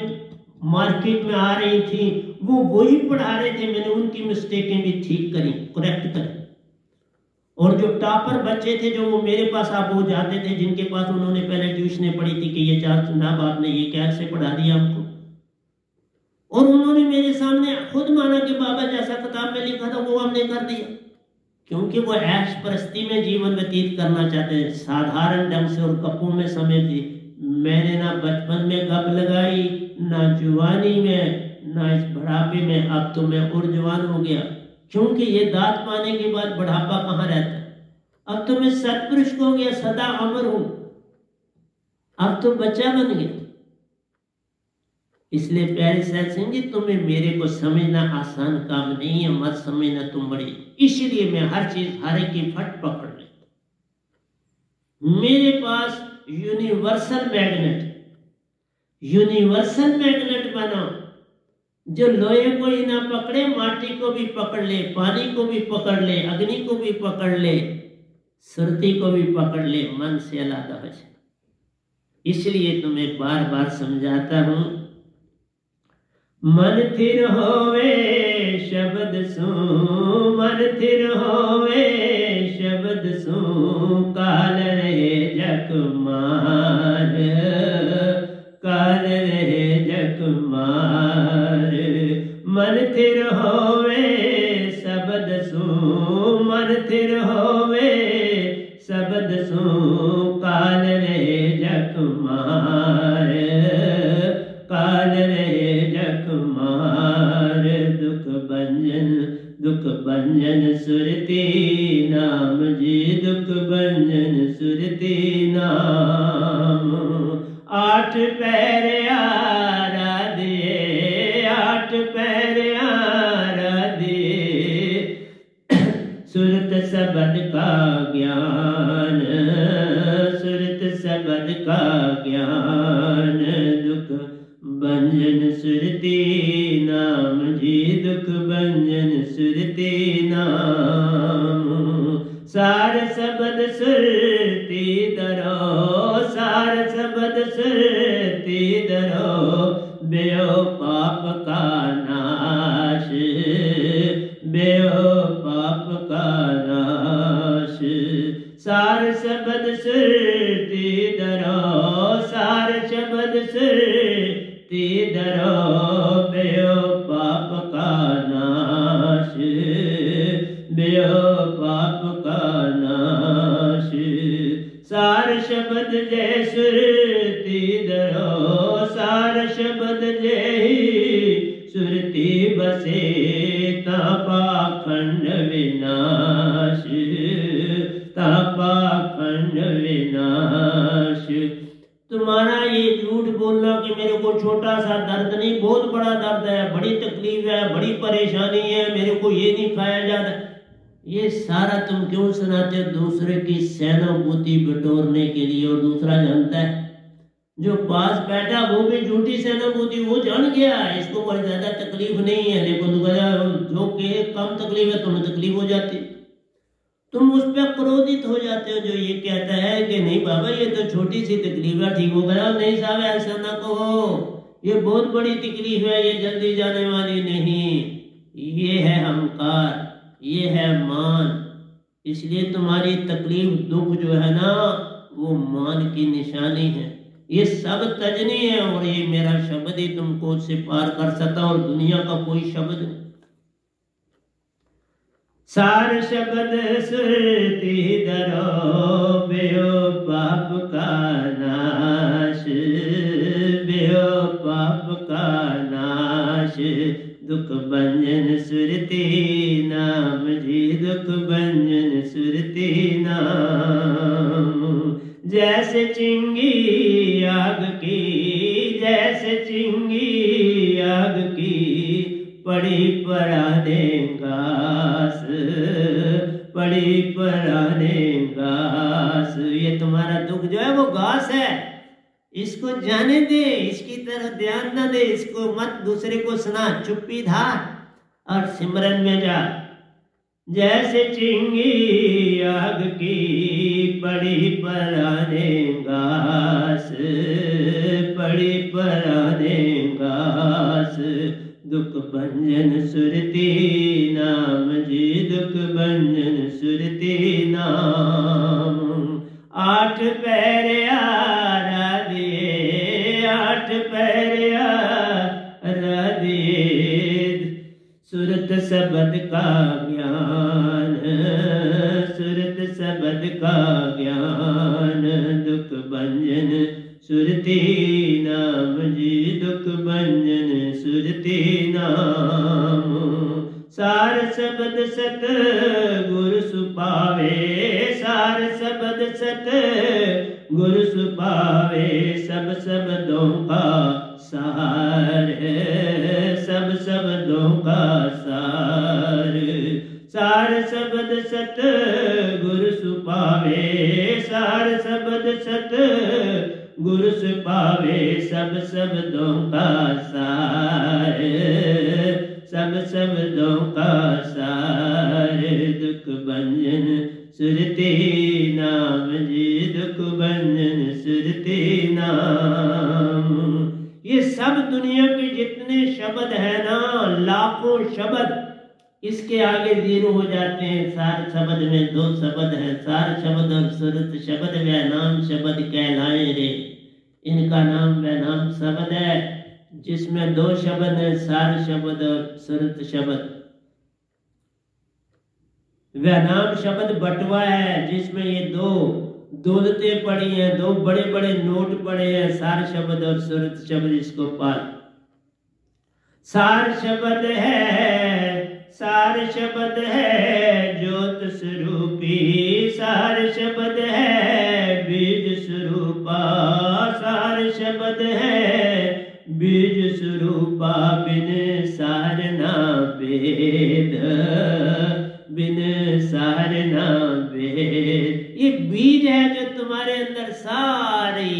मार्केट में आ रही थी वो वही पढ़ा रहे थे, मैंने उनकी मिस्टेकें भी ठीक करी, करेक्ट करी। और जो टॉपर बच्चे थे जो वो मेरे पास आप वो जाते थे, जिनके पास उन्होंने पहले ट्यूशनें पढ़ी थी कि ये चार जनाब आपने ये कैसे पढ़ा दिया हमको, और उन्होंने मेरे सामने खुद माना कि बाबा जैसा किताब में लिखा था वो हमने कर दिया। क्योंकि वो ऐश परस्ती में जीवन व्यतीत करना चाहते हैं, साधारण ढंग से और गप्पों में समय दी। मैंने ना बचपन में गप लगाई, ना जुवानी में, ना इस बुढ़ापे में। अब तो मैं और जवान हो गया, क्योंकि ये दांत पाने के बाद बुढ़ापा कहाँ रहता है। अब तो मैं सतपुरुष हो गया, सदा अमर हूं। अब तो बच्चा बन गया। इसलिए प्यारे सत्संग जी, तुम्हें मेरे को समझना आसान काम नहीं है, मत समझना तुम बड़ी। इसलिए मैं हर चीज हर एक की फट पकड़ लेता। मेरे पास यूनिवर्सल मैग्नेट बना, जो लोहे को ही ना पकड़े, माटी को भी पकड़ ले, पानी को भी पकड़ ले, अग्नि को भी पकड़ ले, सुरती को भी पकड़ ले, मन से अलग हो जाए। इसलिए तुम्हें बार बार समझाता हूं, मन थिर होवे शब्द सू, मन थिर होवे शब्द सू, काल रहे जग मार, काल रहे जग मार। मन थिर होवे शब्द सू, मन थिर होवे शब्द सू, काल रहे जग मार, काल रहे जग मार। दुख भंजन सुरती नाम जी, दुख भंजन सुरती नाम। आठ पैर आराधे, आठ पैर आराधे, सुरत शब्द का ज्ञान, सुरत शब्द का ज्ञान। दुख भंजन सुरती नाम जी, दुख भंजन सुरती नाम। सार शब्द सुरती धरो, सार शब्द सुरती धरो, बेओ पाप का नाश, बेओ पाप का नाश। सार शब्द सुरती धरो, सार शब्द सुरती धरो, बेओ पाप का नाश, बेओ पाप का नाश। सार शब्द जय सुरती धरो, सार शब्द जय सुरती बसे, पाखंड विनाश, पाखंड विनाश। तुम्हारा ये झूठ बोलना कि मेरे को छोटा सा दर्द नहीं, बहुत बड़ा दर्द है, बड़ी तकलीफ है, बड़ी परेशानी है, मेरे को ये नहीं खाया जाता, ये सारा तुम क्यों सुनाते हो? दूसरे की सहानुभूति बटोरने के लिए। और दूसरा जानता है, जो पास बैठा वो भी झूठी सहानुभूति, वो जान गया इसको कोई ज्यादा तकलीफ नहीं है, लेकिन जो के कम तकलीफ है तुम्हें तकलीफ हो जाती, तुम उस पर क्रोधित हो जाते हो जो ये कहता है कि नहीं बाबा ये तो छोटी सी तकलीफ है, ठीक हो गया। नहीं साहब ऐसा ना कहो, ये बहुत बड़ी तकलीफ है, ये जल्दी जाने वाली नहीं। ये है अहंकार, ये है मान। इसलिए तुम्हारी तकलीफ दुख जो है ना वो मान की निशानी है। ये सब तजनी है और ये मेरा शब्द ही तुमको उससे पार कर सकता और दुनिया का कोई शब्द नहीं। सार शब्द सुरती दरो बेओ पाप का नाश, बेओ पाप का नाश। दुख भंजन सुरती नाम जी, दुख भंजन सुरती नाम। जैसे चिंगी आग की, जैसे चिंगी आग की, पड़ी पराने घास, पड़ी पराने घास। ये तुम्हारा दुख जो है वो घास है, इसको जाने दे, इसकी तरफ ध्यान न दे, इसको मत दूसरे को सुना, चुप्पी धार और सिमरन में जा। जैसे चिंगी आग की पड़ी पराने घास, पड़ी पराने घास। दुख भंजन सुरती नाम जी, दुख भंजन सुरती नाम। आठ पैर आराधिए, आठ पैर आराधिए, सुरत शब्द का ज्ञान, सुरत शब्द का ज्ञान। दुख भंजन सुरती नाम जी, दुख भंजन सुरती नाम। सार शब्द सत गुरु सुपावे, सार शब्द सत गुरु सुपावे। सब शब्दों का सार, सब शब्दों का सार। सार शब्द सत गुरु सुपावे, सार शब्द सत गुरु सुपावे। सब शब्दों का सार, सब शब्दों का सार। दुख भंजन सुरती नाम जी, दुख भंजन सुरती नाम। ये सब दुनिया के जितने शब्द है ना, लाखों शब्द, इसके आगे जीरो हो जाते हैं। सार शब्द में दो शब्द है, सार शब्द और सुरत शब्द व नाम शब्द कहलाए रे। इनका नाम व नाम शब्द है जिसमें दो शब्द है, सार शब्द और सुरत शब्द। व नाम शब्द बटवा है जिसमें ये दो दौलतें पड़ी हैं, दो बड़े बड़े नोट पड़े हैं, सार शब्द और सुरत शब्द। इसको पाल। सार शब्द है, सार शब्द है ज्योत स्वरूपी, सार शब्द है बीज स्वरूपा, सार शब्द है बीज स्वरूपा। बिन सार ना वेद, बिन सार ना वेद। ये बीज है जो तुम्हारे अंदर सारी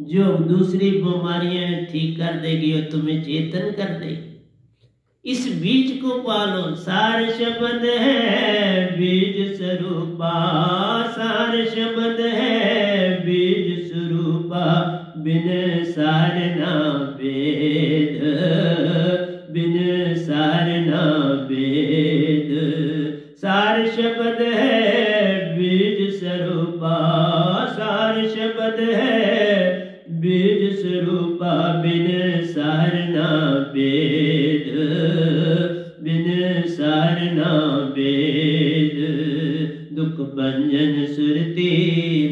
जो दूसरी बीमारियां ठीक कर देगी और तुम्हें चेतन कर देगी। इस बीज को पालो। सार शब्द है बीज स्वरूपा, सार शब्द है बीज स्वरूपा। बिन सार ना वेद, बिन सार ना वेद। सार शब्द है बीज स्वरूपा, सार शब्द है बीज स्वरूपा। बिन सार ना वेद, बिन सार ना वेद। दुख भंजन सुरती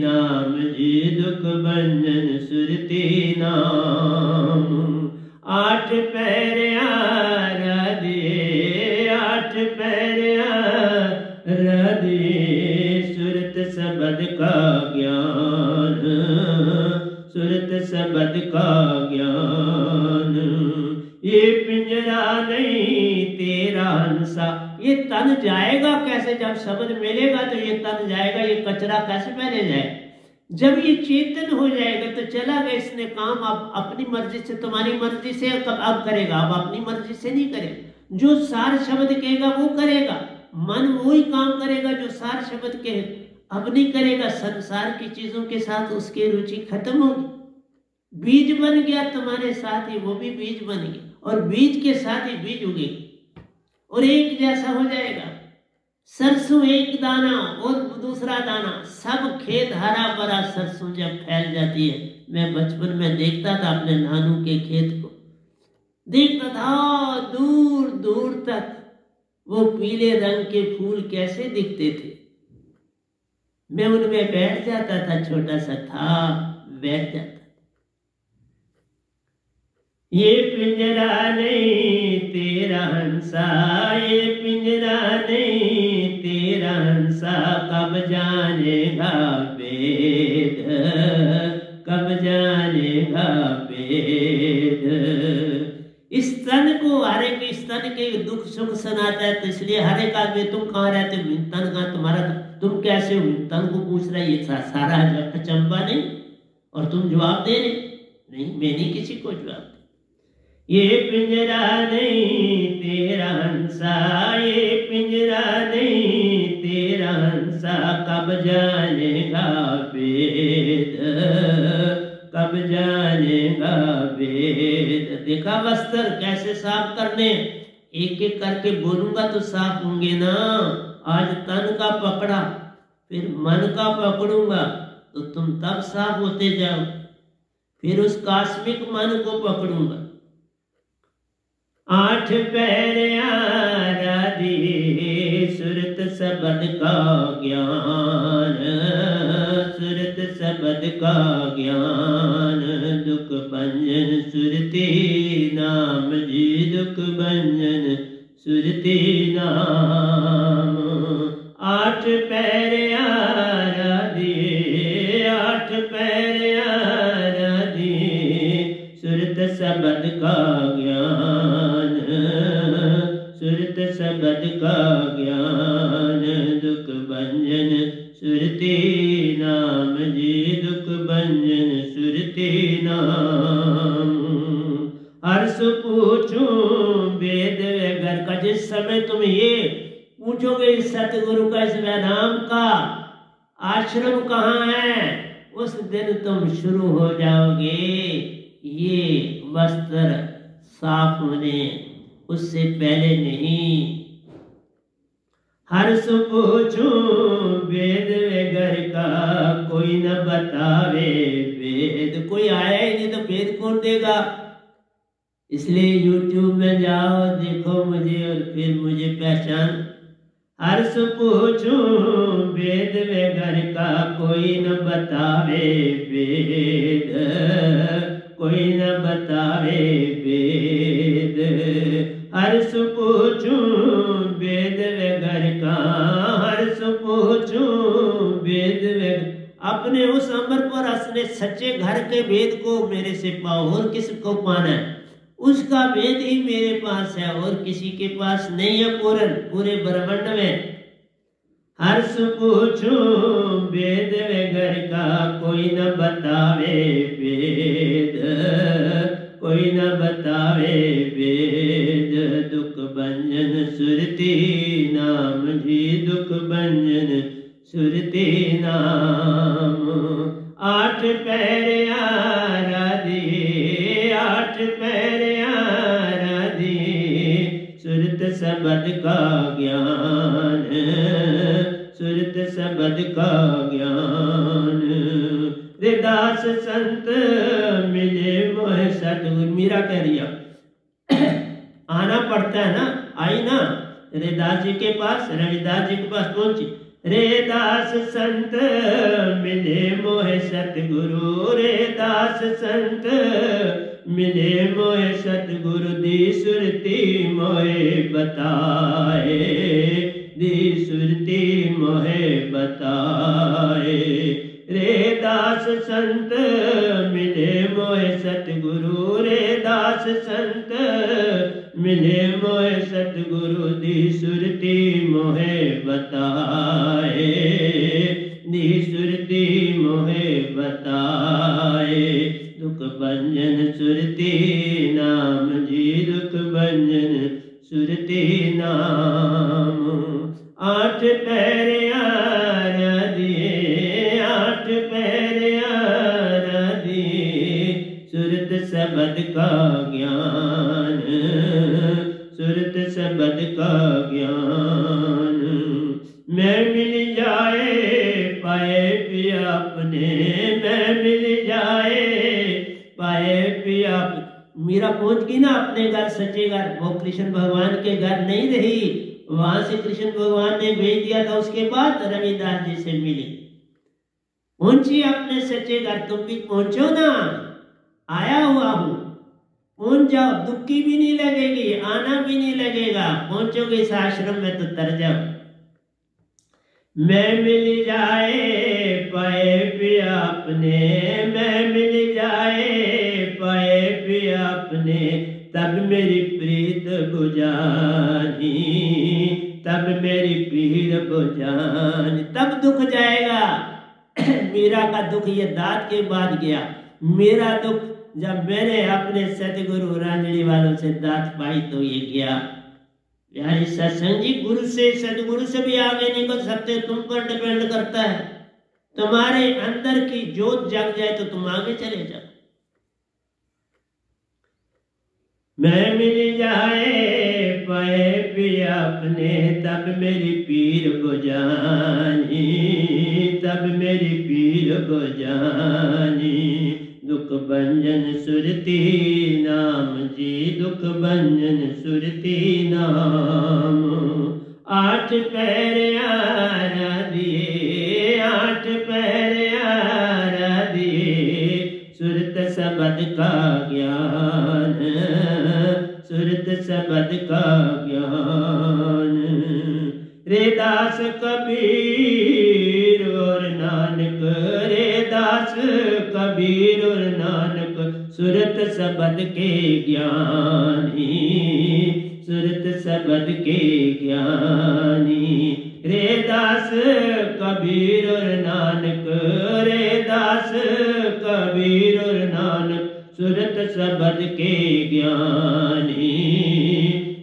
नाम जी, दुख भंजन सुरती नाम। आठ पैर आराधिए, आठ पैर आराधिए। सुरत शब्द का ज्ञान, सुरत शब्द का ज्ञान। ये पिंजरा नहीं तेरा हंसा। ये तन जाएगा कैसे जब शब्द मिलेगा तो ये तन जाएगा, ये कचरा कैसे पहले जाए। जब ये चेतन हो जाएगा तो चला गया, इसने काम अब अपनी मर्जी से, तुम्हारी मर्जी से अब करेगा, अब अपनी मर्जी से नहीं करेगा। जो सार शब्द कहेगा वो करेगा, मन वही काम करेगा जो सार शब्द कहे, अब नहीं करेगा। संसार की चीजों के साथ उसकी रुचि खत्म होगी। बीज बन गया तुम्हारे साथ ही, वो भी बीज बन गया, और बीज के साथ ही बीज उगेगा और एक जैसा हो जाएगा। सरसों एक दाना और दूसरा दाना, सब खेत हरा भरा। सरसों जब फैल जाती है, मैं बचपन में देखता था अपने नानू के खेत को, देखता था दूर दूर तक वो पीले रंग के फूल कैसे दिखते थे। मैं उनमें बैठ जाता था, छोटा सा था, बैठ जाता। ये पिंजरा नहीं तेरा हंसा, ये पिंजरा नहीं तेरा हंसा, कब जानेगा वेद, कब जानेगा वेद। इस तन को, हर एक इस तन के दुख सुख सुनाता है, तो इसलिए हर एक आदमी, तुम कहाँ रहते हो, तन कहाँ तुम्हारा, तुम कैसे हो, तन को पूछ रहा है। ये सारा अचंबा नहीं, और तुम जवाब दे रहे नहीं, मैं नहीं किसी को जवाब। ये पिंजरा नहीं तेरा हंसा, ये पिंजरा नहीं तेरा हंसा, कब जानेगा वेद, कब जानेगा वेद। देखा वस्त्र कैसे साफ करने, एक एक करके बोलूंगा तो साफ होंगे ना। आज तन का पकड़ा, फिर मन का पकड़ूंगा तो तुम तब साफ होते जाओ, फिर उस कास्मिक मन को पकड़ूंगा। आठ पैर आराधी सुरत शब्द का ज्ञान, सुरत शब्द का ज्ञान, दुख भंजन सुरती नाम जी, दुख भंजन सुरती नाम। आठ पैर आराधी, आठ पैर आराधी सुरत शब्द का ज्ञान, सुरत शब्द का ज्ञान, दुख भंजन सुरती नाम जी, दुख भंजन सुरती नाम। हर्ष पूछूं वेद घर का, जिस समय तुम ये पूछोगे सतगुरु का, इस वेदांत का आश्रम कहाँ है, उस दिन तुम शुरू हो जाओगे ये वस्त्र साफ होने, उससे पहले नहीं। हर्ष पूछूं वेद घर का, कोई न बतावे वेद। कोई आया ही नहीं तो वेद कौन देगा। इसलिए YouTube में जाओ, देखो मुझे और फिर मुझे पहचान। हर्ष पूछूं वेद घर का, कोई न बतावे वेद, कोई न बतावे वेद। हर्ष पूछूं वेद घर का, हर्ष पूछूं वेद। अपने उस अमर पर असने सच्चे घर के वेद को मेरे से पाओ, और किसको पाना है, उसका वेद ही मेरे पास है, और किसी के पास नहीं है पूरे ब्रह्मांड में। हर्ष पूछूं वेद घर का, कोई न बतावे वेद, कोई न बतावे वेद। दुख भंजन सुरती नाम जी, दुख भंजन सुरती नाम। आठ पैर आराधी, आठ पैर आराधी सुरत शब्द का ज्ञान, सुरत शब्द का ज्ञान। दास संत मिले मोह सतगुरु। मीरा कह रही आना पड़ता है ना, आई ना रविदास जी के पास, रविदास जी के पास पहुंची। रे दास संत मिले मोह सतगुरु, रे दास संत मिले मोह सतगुरु। दी सुरती मोहे बताए, दी सुरती मोहे बताए। रे दास संत मिले मोह सतगुरु, रे दास संत मिले मोह सतगुरु। दी सुरती मोहे बताए, सुरती नाम जी, दुख भंजन सुरती नाम। आठ पैर आराधिए, आठ पैर आराधिए, सुरत शब्द का ज्ञान, सुरत शब्द का ज्ञान। मैं मिल जाए पाए पिया अपने, मैं मिल जाए पाए पिया। मीरा पहुंच गई ना अपने घर, सच्चे घर, वो कृष्ण भगवान के घर नहीं रही, वहां से कृष्ण भगवान ने भेज दिया था। उसके बाद रविदास जी से मिली, पहुंची अपने सच्चे घर। तुम भी पहुंचो ना, आया हुआ हूं, पहुंच जाओ, दुखी भी नहीं लगेगी, आना भी नहीं लगेगा। पहुंचोगे इस आश्रम में तो तर जाओ। मैं मिल जाए पाए पिया अपने, मैं मिल जाए पाए पिया अपने, तब मेरी प्रीत बुझानी, तब मेरी पीर बुझानी, तब दुख जाएगा। मीरा का दुख ये दात के बाद गया। मेरा दुख जब मैंने अपने सतगुरु रांझणी वालों से दात पाई तो ये गया। यानी सत्संग जी, गुरु से सदगुरु से भी आगे नहीं कर सकते, तुम पर डिपेंड करता है। तुम्हारे अंदर की जोत जग जाए तो तुम आगे चले जाओ। मैं मिल जाए पाए पिया अपने, तब मेरी पीर बुझानी, तब मेरी पीर बुझानी। दुख भंजन सुरती नाम जी, दुख भंजन सुरती नाम। आठ पैर आराधिए, आठ पैर आराधिए, सुरत शब्द का ज्ञान, सुरत शब्द का ज्ञान। रे दास कबीर और नानक, रे दास कबीर और नानक, सुरत शब्द के ज्ञानी, सुरत शब्द के ज्ञानी। रे दास कबीर और नानक, रे दास कबीर और नानक, सुरत शब्द के ज्ञानी,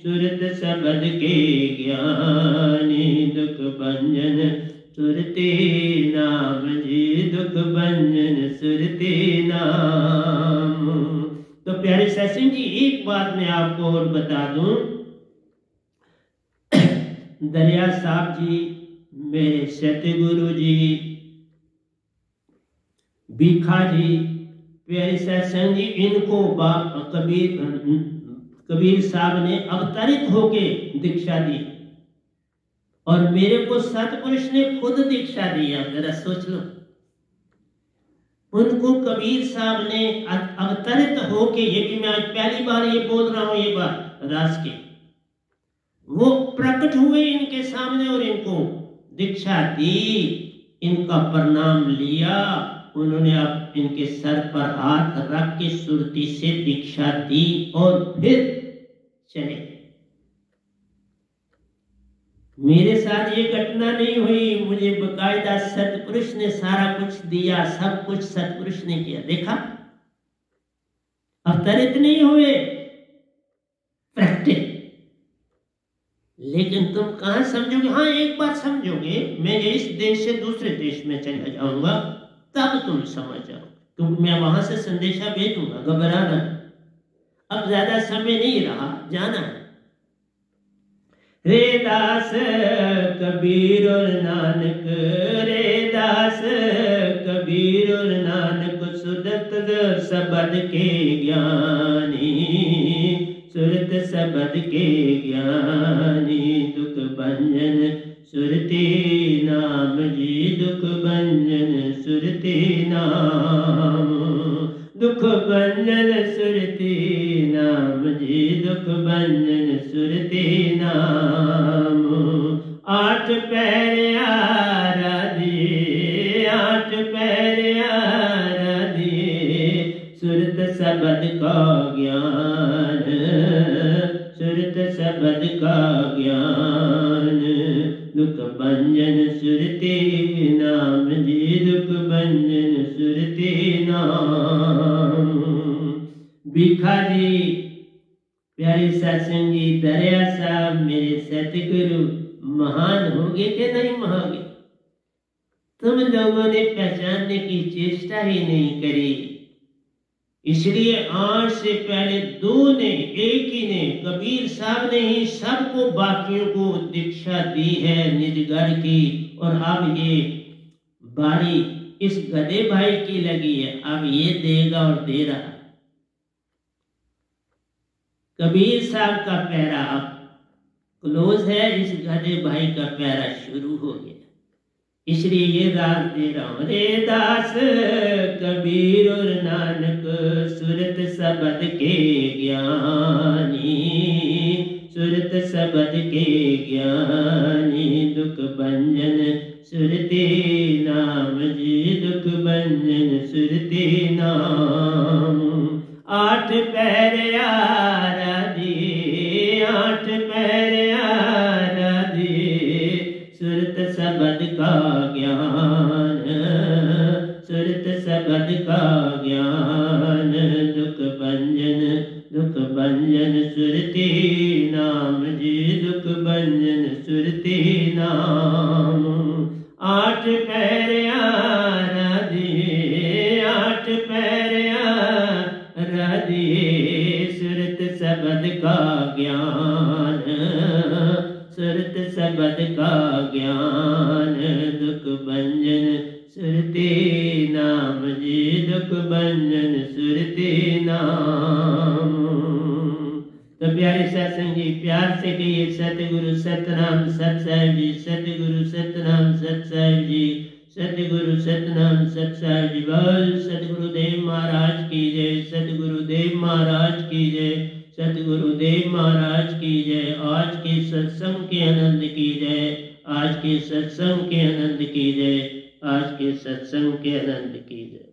सुरत शब्द के ज्ञानी। दुख भंजन सुरती नाम जी, दुख भंजन सुरती नाम। तो प्यारे सत्संग जी, एक बात मैं आपको और बता दूं, दरिया साहब जी, मेरे सतगुरु जी, भीखा जी, प्यारे सत्संग जी, इनको कबीर साहब ने अवतरित होके दीक्षा दी और मेरे को सतपुरुष ने खुद दीक्षा दी। आप जरा सोच लो, उनको कबीर साहब ने अवतरित होके, ये भी मैं आज पहली बार ये बोल रहा हूं, ये बात रास के, वो प्रकट हुए इनके सामने और इनको दीक्षा दी, इनका प्रणाम लिया। उन्होंने अब इनके सर पर हाथ रख के सुरती से दीक्षा दी और फिर चले। मेरे साथ ये घटना नहीं हुई, मुझे बकायदा सतपुरुष ने सारा कुछ दिया, सब कुछ सतपुरुष ने किया। देखा, अवतरित नहीं हुए, प्रैक्टिस। लेकिन तुम कहां समझोगे? हाँ, एक बात समझोगे, मैं इस देश से दूसरे देश में चला जाऊंगा तब तुम समझ जाओ, क्योंकि मैं वहां से संदेशा भेजूंगा। घबराना, अब ज्यादा समय नहीं रहा, जाना है। रे दास कबीर और नानक, रे दास कबीर और नानक, सुरत शब्द के ज्ञानी, सुरत शब्द के ज्ञानी। दुख भंजन सुरती नाम जी, दुख भंजन सुरती नाम। दुख भंजन सुरती नाम जी, दुख भंजन सुरती नाम। आठ पैर आराधिए, आठ पैर आराधिए, सुरत शब्द का ज्ञान, सुरत शब्द का ज्ञान। दुख भंजन सुरती नाम जी, दुख भंजन सुरती नाम। भीखा जी, प्यारे सत्संग जी, दरिया साहब, मेरे सतगुरु महान होंगे कि नहीं होंगे? तुम लोगों ने पहचानने की चेष्टा ही नहीं करी। इसलिए आज से पहले दो ने, एक ही ने, कबीर साहब ने ही सबको बाकियों को दीक्षा दी है निजगढ़ की। और अब ये बारी इस गधे भाई की लगी है, अब ये देगा और दे रहा। कबीर साहब का पैरा अब क्लोज है, इस गधे भाई का पैरा शुरू हो गया। इसलिए ये राग दे रहा हूं। रे दास कबीर और नानक सुरत सबद के ज्ञानी, सुरत सबद के ज्ञानी, दुख भंजन सुरते नाम जी, दुख भंजन सुरते नाम। आठ पैर आराधे, आठ पैर आराधे, सुरत सबद का ज्ञान, सुरत सबद का ज्ञान, दुख भंजन, दुख भंजन सुरते नाम जी, दुख भंजन सुरते नाम। आठ पैर आराधे, आठ पैर आराधे, सुरत सबद का ज्ञान, सुरत सबद का ज्ञान, दुख भंजन सुरते नाम जी, दुख भंजन सुरते नाम। तो प्यारे सत्संग जी, प्यार से कहिए सतगुरु सतनाम सत साहिब जी, सतगुरु सतनाम सत साहिब जी, सतगुरु सतनाम सत साहिब जी। बोल सतगुरुदेव महाराज की जय, सतगुरुदेव महाराज की जय, सतगुरुदेव महाराज की जय। आज के सत्संग के आनंद की जय, आज के सत्संग के आनंद की जय, आज के सत्संग के आनंद की जय।